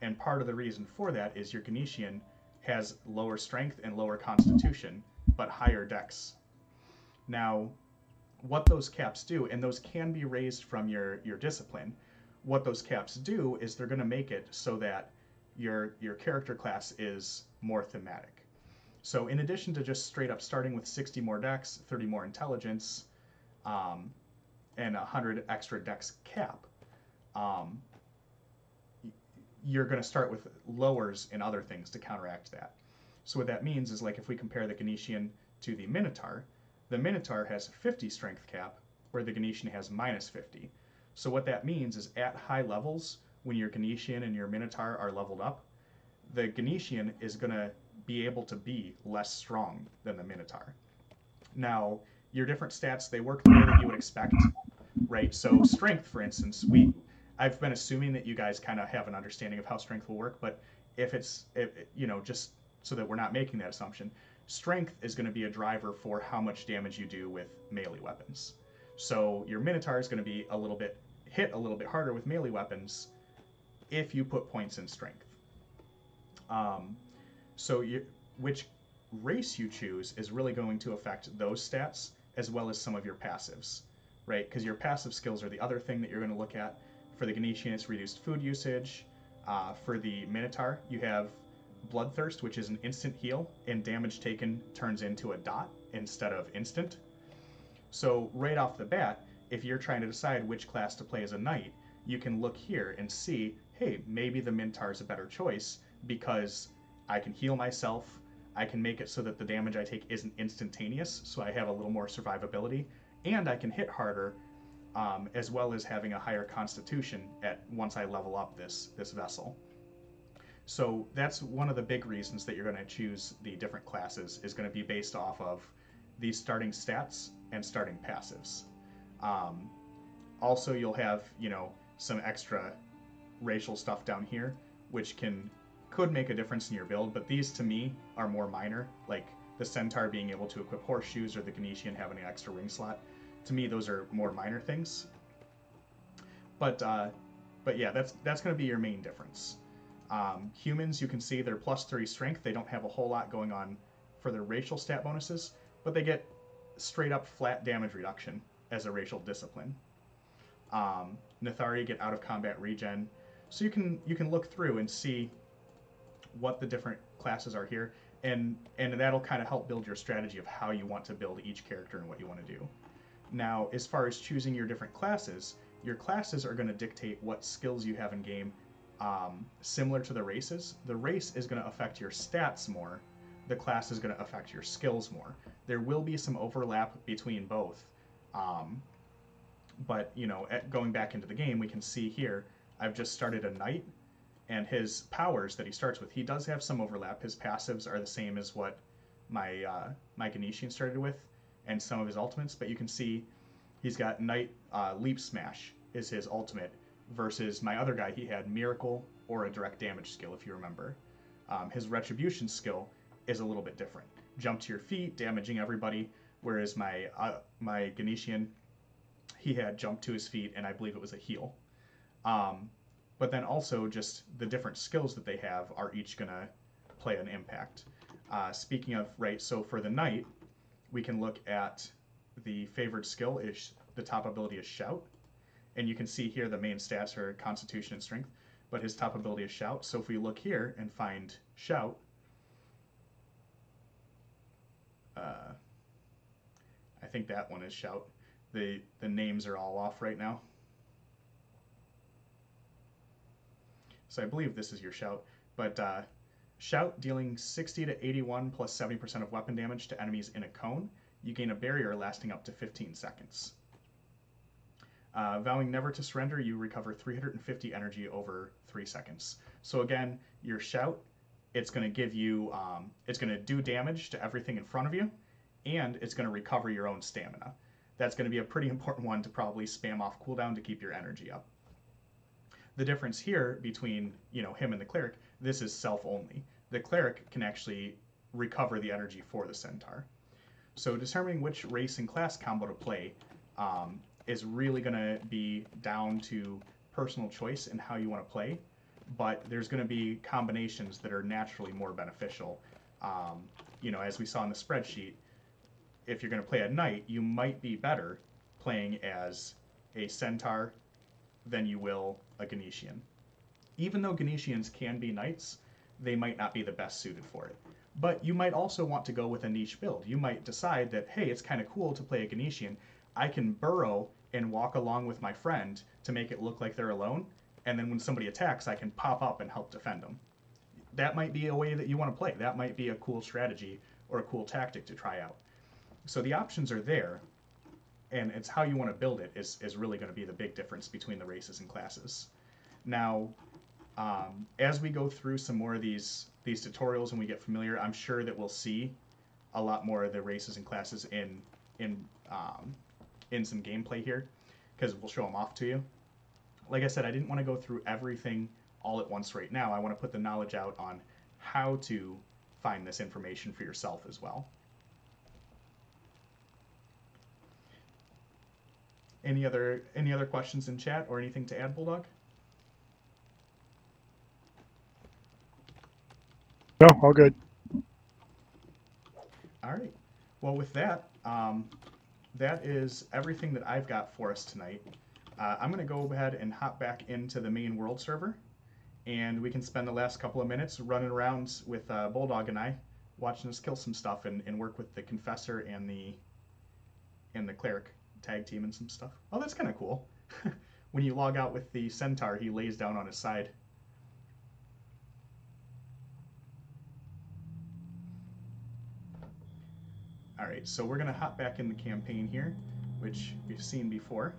And part of the reason for that is your Ganetian has lower strength and lower constitution, but higher dex. Now, what those caps do, and those can be raised from your discipline, what those caps do is they're going to make it so that your character class is more thematic. So in addition to just straight up starting with 60 more dex, 30 more intelligence, and 100 extra dex cap, um, you're going to start with lowers in other things to counteract that. So what that means is, like, if we compare the Ganetian to the Minotaur has 50 strength cap, where the Ganetian has minus 50. So what that means is at high levels, when your Ganetian and your Minotaur are leveled up, the Ganetian is going to be able to be less strong than the Minotaur. Now, your different stats, they work the way that you would expect, right? So strength, for instance, I've been assuming that you guys kind of have an understanding of how strength will work, but if just so that we're not making that assumption, strength is going to be a driver for how much damage you do with melee weapons. So your Minotaur is going to be hit a little bit harder with melee weapons if you put points in strength. So which race you choose is really going to affect those stats as well as some of your passives, right? Because your passive skills are the other thing that you're going to look at. For the Ganetian, it's reduced food usage. For the Minotaur, you have Bloodthirst, which is an instant heal, and damage taken turns into a dot instead of instant. So right off the bat, if you're trying to decide which class to play as a knight, you can look here and see, hey, maybe the Minotaur is a better choice because I can heal myself, I can make it so that the damage I take isn't instantaneous, so I have a little more survivability, and I can hit harder, as well as having a higher constitution once I level up this vessel. So that's one of the big reasons that you're going to choose the different classes, is going to be based off of these starting stats and starting passives. Also, you'll have, some extra racial stuff down here, which could make a difference in your build, but these to me are more minor, like the Centaur being able to equip horseshoes or the Ganetian having an extra ring slot. To me, those are more minor things. But yeah, that's going to be your main difference. Humans, you can see they're plus 3 strength. They don't have a whole lot going on for their racial stat bonuses, but they get straight up flat damage reduction as a racial discipline. Nathari get out of combat regen. So you can look through and see what the different classes are here, and that'll kind of help build your strategy of how you want to build each character and what you want to do. Now, as far as choosing your different classes, your classes are going to dictate what skills you have in game. Similar to the races, the race is going to affect your stats more. The class is going to affect your skills more. There will be some overlap between both. But, going back into the game, we can see here, I've just started a knight, and his powers that he starts with, he does have some overlap. His passives are the same as what my Ganetian started with, and some of his ultimates, but you can see he's got Knight Leap Smash is his ultimate, versus my other guy, he had Miracle or a direct damage skill, if you remember. His Retribution skill is a little bit different. Jump to your feet, damaging everybody, whereas my Ganetian, he had jump to his feet, and I believe it was a heal. But then also just the different skills that they have are each going to play an impact. Speaking of, right, so for the Knight, we can look at the favored skill is the top ability is Shout. And you can see here the main stats are Constitution and Strength, but his top ability is Shout. So if we look here and find Shout, I think that one is Shout. The names are all off right now. So I believe this is your Shout. But Shout, dealing 60 to 81 plus 70% of weapon damage to enemies in a cone. You gain a barrier lasting up to 15 seconds. Vowing never to surrender, you recover 350 energy over 3 seconds. So again, your Shout, it's going to give you, it's going to do damage to everything in front of you, and it's going to recover your own stamina. That's going to be a pretty important one to probably spam off cooldown to keep your energy up. The difference here between, him and the Cleric, this is self-only. The Cleric can actually recover the energy for the centaur. So determining which race and class combo to play is really going to be down to personal choice and how you want to play, but there's going to be combinations that are naturally more beneficial. As we saw in the spreadsheet, if you're going to play a knight, you might be better playing as a centaur than you will a Ganetian. Even though Ganetians can be knights, they might not be the best suited for it. But you might also want to go with a niche build. You might decide that, hey, it's kind of cool to play a Ganetian. I can burrow and walk along with my friend to make it look like they're alone, and then when somebody attacks, I can pop up and help defend them. That might be a way that you want to play. That might be a cool strategy or a cool tactic to try out. So the options are there, and it's how you want to build it is really going to be the big difference between the races and classes. Now, as we go through some more of these tutorials and we get familiar, I'm sure that we'll see a lot more of the races and classes in some gameplay here, because we'll show them off to you. Like I said, I didn't want to go through everything all at once right now. I want to put the knowledge out on how to find this information for yourself as well. Any other questions in chat or anything to add, Bulldog? No, all good. All right. Well, with that, that is everything that I've got for us tonight. I'm going to go ahead and hop back into the main world server, and we can spend the last couple of minutes running around with Bulldog and I, watching us kill some stuff and work with the Confessor and the Cleric tag team and some stuff. Oh, that's kind of cool. When you log out with the Centaur, he lays down on his side. All right, so we're going to hop back in the campaign here, which we've seen before.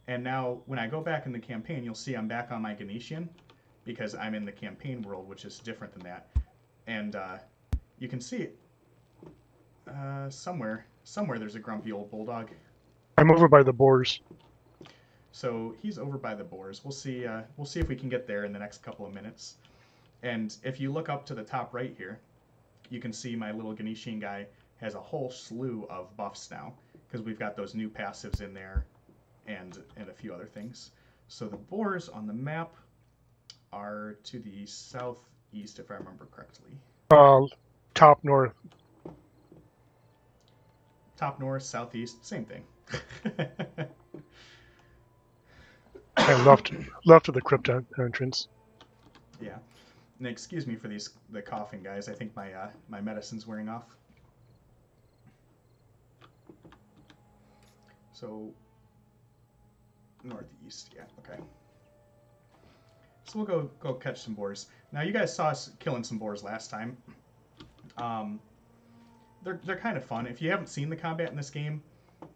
And now, when I go back in the campaign, you'll see I'm back on my Ganetian, because I'm in the campaign world, which is different than that. And you can see it. Somewhere there's a grumpy old Bulldog. I'm over by the boars. So he's over by the boars. We'll see if we can get there in the next couple of minutes. And if you look up to the top right here, you can see my little Ganetian guy has a whole slew of buffs now, because we've got those new passives in there and a few other things. So the boars on the map are to the southeast, if I remember correctly. Top north. Top north, southeast, same thing. And left of the crypt entrance. Yeah. And excuse me for the coughing, guys. I think my medicine's wearing off. So northeast, yeah, okay. So we'll go catch some boars. Now you guys saw us killing some boars last time. They're kind of fun. If you haven't seen the combat in this game,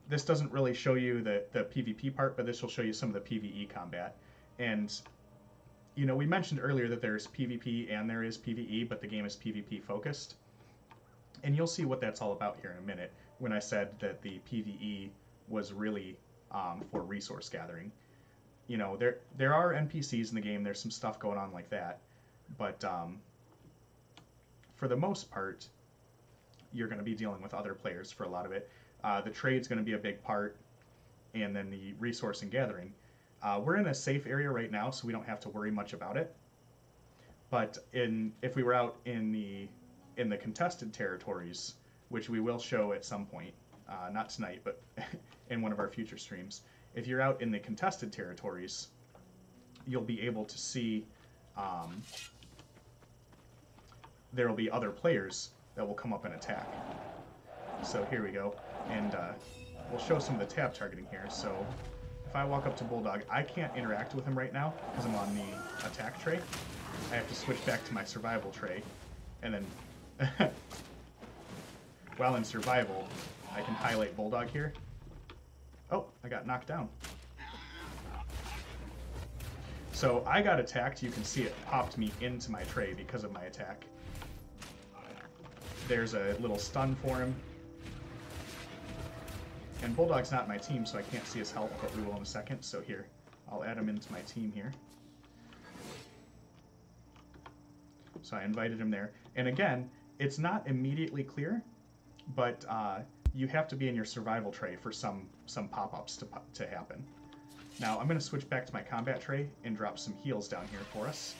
this doesn't really show you the PvP part, but this will show you some of the PvE combat. And we mentioned earlier that there's PvP and there is PvE, but the game is PvP focused. And you'll see what that's all about here in a minute when I said that the PvE was really for resource gathering. There are NPCs in the game. There's some stuff going on like that. But for the most part, you're going to be dealing with other players for a lot of it. The trade's going to be a big part, and then the resource and gathering. We're in a safe area right now, so we don't have to worry much about it. But if we were out in the contested territories, which we will show at some point, not tonight, but in one of our future streams, if you're out in the contested territories, you'll be able to see there will be other players that will come up and attack. So here we go, and we'll show some of the tab targeting here. So if I walk up to Bulldog, I can't interact with him right now because I'm on the attack tray. I have to switch back to my survival tray, and then while in survival, I can highlight Bulldog here. Oh, I got knocked down. So I got attacked. You can see it popped me into my tray because of my attack. There's a little stun for him. And Bulldog's not my team, so I can't see his health, but we will in a second. So here, I'll add him into my team here. So I invited him there. And again, it's not immediately clear, but you have to be in your survival tray for some pop-ups to happen. Now I'm going to switch back to my combat tray and drop some heals down here for us.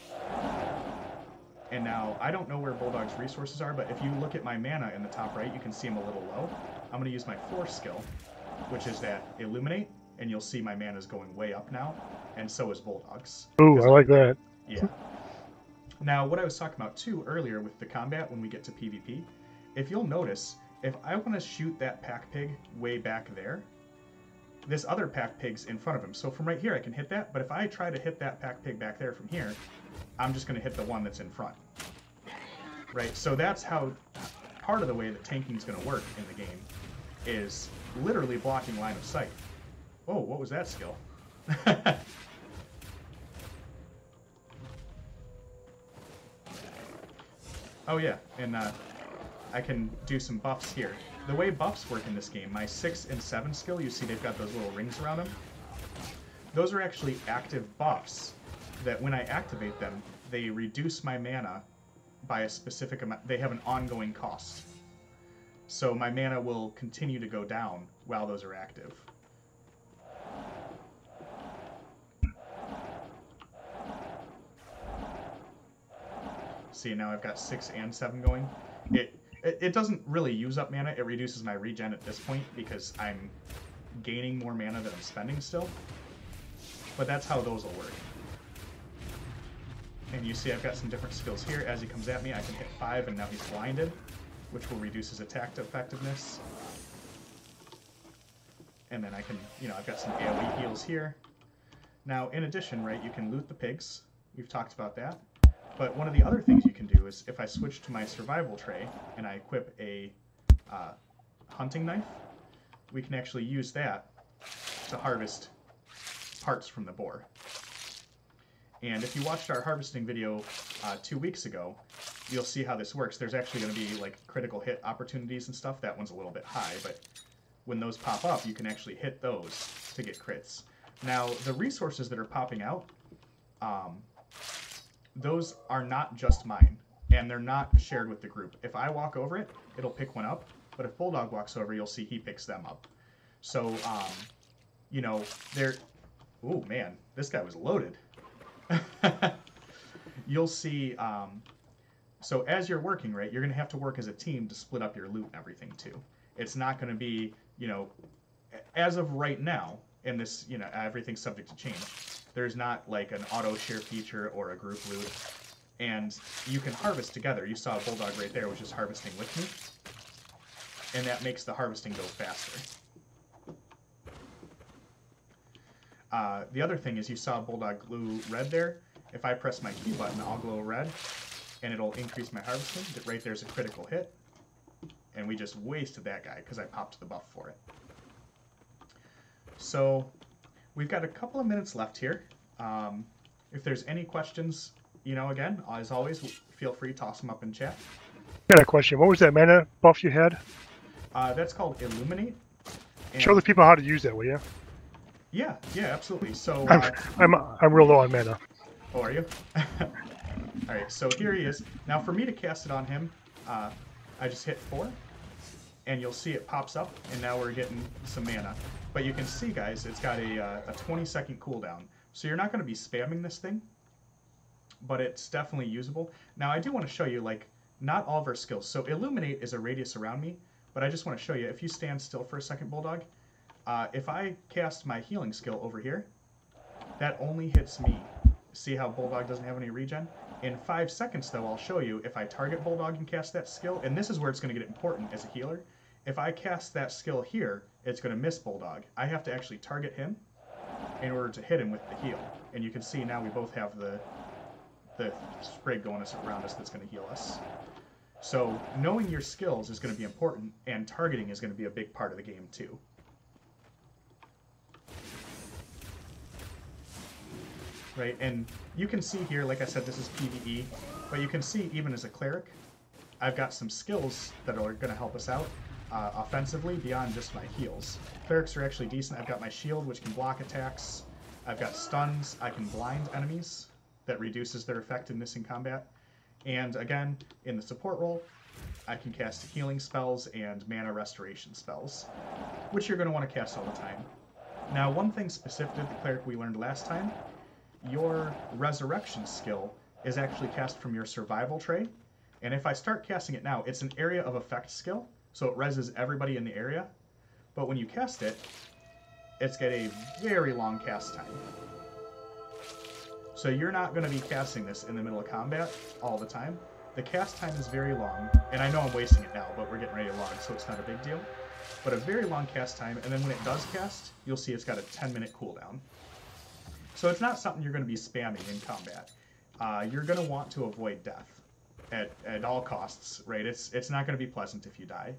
And now I don't know where Bulldog's resources are, but if you look at my mana in the top right, you can see them a little low. I'm going to use my fourth skill, which is that Illuminate, and you'll see my mana is going way up now, and so is Bulldog's. Ooh, I like that. Yeah. Now, what I was talking about too earlier with the combat when we get to PvP, if you'll notice, if I want to shoot that pack pig way back there, this other pack pig's in front of him. So from right here I can hit that, but if I try to hit that pack pig back there from here, I'm just going to hit the one that's in front. Right? So that's how part of the way that tanking is going to work in the game is literally blocking line of sight. Whoa, what was that skill? Oh yeah, and I can do some buffs here. The way buffs work in this game, my 6 and 7 skill, you see they've got those little rings around them. Those are actually active buffs that when I activate them, they reduce my mana by a specific amount. They have an ongoing cost. So my mana will continue to go down while those are active. See, now I've got 6 and 7 going. It doesn't really use up mana. It reduces my regen at this point because I'm gaining more mana than I'm spending still. But that's how those will work. And you see I've got some different skills here. As he comes at me, I can hit 5 and now he's blinded, which will reduce his attack effectiveness. And then I can, I've got some AoE heals here. Now, in addition, right, you can loot the pigs. We've talked about that. But one of the other things you can do is if I switch to my survival tray and I equip a hunting knife, we can actually use that to harvest parts from the boar. And if you watched our harvesting video 2 weeks ago, you'll see how this works. There's actually going to be like critical hit opportunities and stuff. That one's a little bit high, but when those pop up, you can actually hit those to get crits. Now, the resources that are popping out, those are not just mine, and they're not shared with the group. If I walk over it, it'll pick one up, but if Bulldog walks over, you'll see he picks them up. So, they're... Ooh, man, this guy was loaded. You'll see, so as you're working, right, you're going to have to work as a team to split up your loot and everything, too. It's not going to be, as of right now, in this, everything's subject to change. There's not like an auto share feature or a group loot. And you can harvest together. You saw a Bulldog right there, which is harvesting with me. And that makes the harvesting go faster. The other thing is you saw Bulldog glue red there. If I press my Q button, I'll glow red, and it'll increase my harvesting. Right there's a critical hit. And we just wasted that guy because I popped the buff for it. So... we've got a couple of minutes left here. If there's any questions, again, as always, feel free to toss them up in chat. I got a question. What was that mana buff you had? That's called Illuminate. And show the people how to use that, will you? Yeah, absolutely. So I'm real low on mana. Oh, are you? All right, so here he is. Now, for me to cast it on him, I just hit 4, and you'll see it pops up, and now we're getting some mana. But you can see, guys, it's got a 20-second cooldown. So you're not going to be spamming this thing, but it's definitely usable. Now, I do want to show you, not all of our skills. So Illuminate is a radius around me, but I just want to show you, if you stand still for a second, Bulldog, if I cast my healing skill over here, that only hits me. See how Bulldog doesn't have any regen? In 5 seconds, though, I'll show you, if I target Bulldog and cast that skill, and this is where it's going to get important as a healer, if I cast that skill here, it's going to miss Bulldog. I have to actually target him in order to hit him with the heal. And you can see now we both have the sprig going around us that's going to heal us. So knowing your skills is going to be important, and targeting is going to be a big part of the game too. Right, and you can see here, like I said, this is PvE, but you can see even as a cleric, I've got some skills that are going to help us out. Offensively beyond just my heals. Clerics are actually decent. I've got my shield, which can block attacks. I've got stuns. I can blind enemies. That reduces their effectiveness in combat. And again, in the support role, I can cast healing spells and mana restoration spells, which you're going to want to cast all the time. Now, one thing specific to the cleric we learned last time, your resurrection skill is actually cast from your survival tray. And if I start casting it now, it's an area of effect skill, so it reses everybody in the area. But when you cast it, it's got a very long cast time. So you're not going to be casting this in the middle of combat all the time. The cast time is very long, and I know I'm wasting it now, but we're getting ready to log, so it's not a big deal. But a very long cast time, and then when it does cast, you'll see it's got a 10-minute cooldown. So it's not something you're going to be spamming in combat. You're going to want to avoid death at all costs, right? It's not going to be pleasant if you die.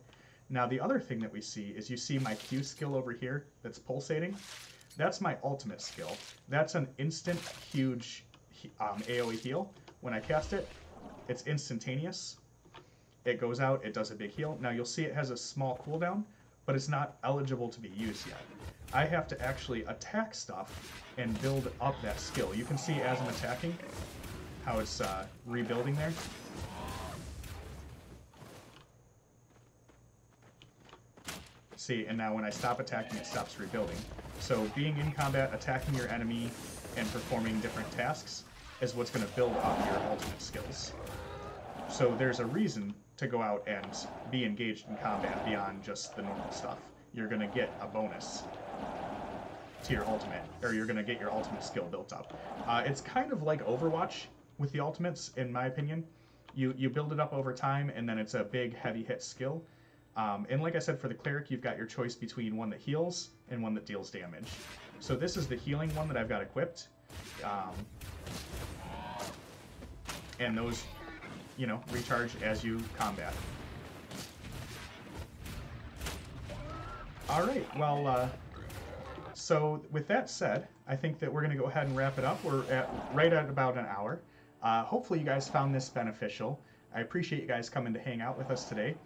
Now, the other thing that we see is you see my Q skill over here that's pulsating. That's my ultimate skill. That's an instant, huge AoE heal. When I cast it, it's instantaneous. It goes out, it does a big heal. Now you'll see it has a small cooldown, but it's not eligible to be used yet. I have to actually attack stuff and build up that skill. You can see as I'm attacking how it's rebuilding there. See, and now when I stop attacking, it stops rebuilding. So being in combat, attacking your enemy, and performing different tasks is what's going to build up your ultimate skills. So there's a reason to go out and be engaged in combat beyond just the normal stuff. You're going to get a bonus to your ultimate, or you're going to get your ultimate skill built up. It's kind of like Overwatch with the ultimates, in my opinion. You build it up over time, and then it's a big, heavy hit skill. And like I said, for the cleric, you've got your choice between one that heals and one that deals damage. So this is the healing one that I've got equipped. And those, you know, recharge as you combat. All right, well, so with that said, I think that we're going to go ahead and wrap it up. We're right at about an hour. Hopefully you guys found this beneficial. I appreciate you guys coming to hang out with us today.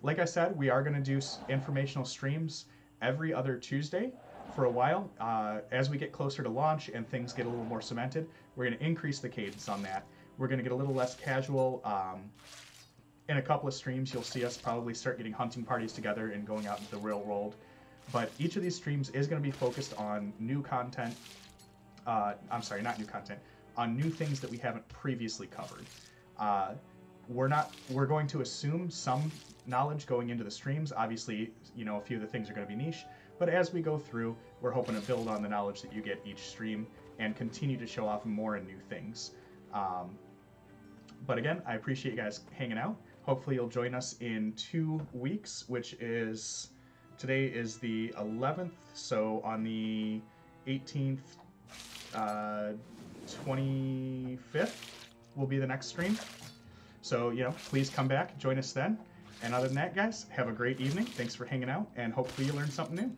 Like I said, we are going to do informational streams every other Tuesday for a while. As we get closer to launch and things get a little more cemented, we're going to increase the cadence on that. We're going to get a little less casual. In a couple of streams, you'll see us probably start getting hunting parties together and going out into the real world. But each of these streams is going to be focused on new content. I'm sorry, not new content. On new things that we haven't previously covered. We're going to assume some knowledge going into the streams. Obviously, you know, a few of the things are going to be niche. But as we go through, we're hoping to build on the knowledge that you get each stream and continue to show off more and new things. But again, I appreciate you guys hanging out. Hopefully you'll join us in 2 weeks, which is, today is the 11th, so on the 18th, 25th will be the next stream. So, you know, please come back, join us then. And other than that, guys, have a great evening. Thanks for hanging out, and hopefully you learned something new.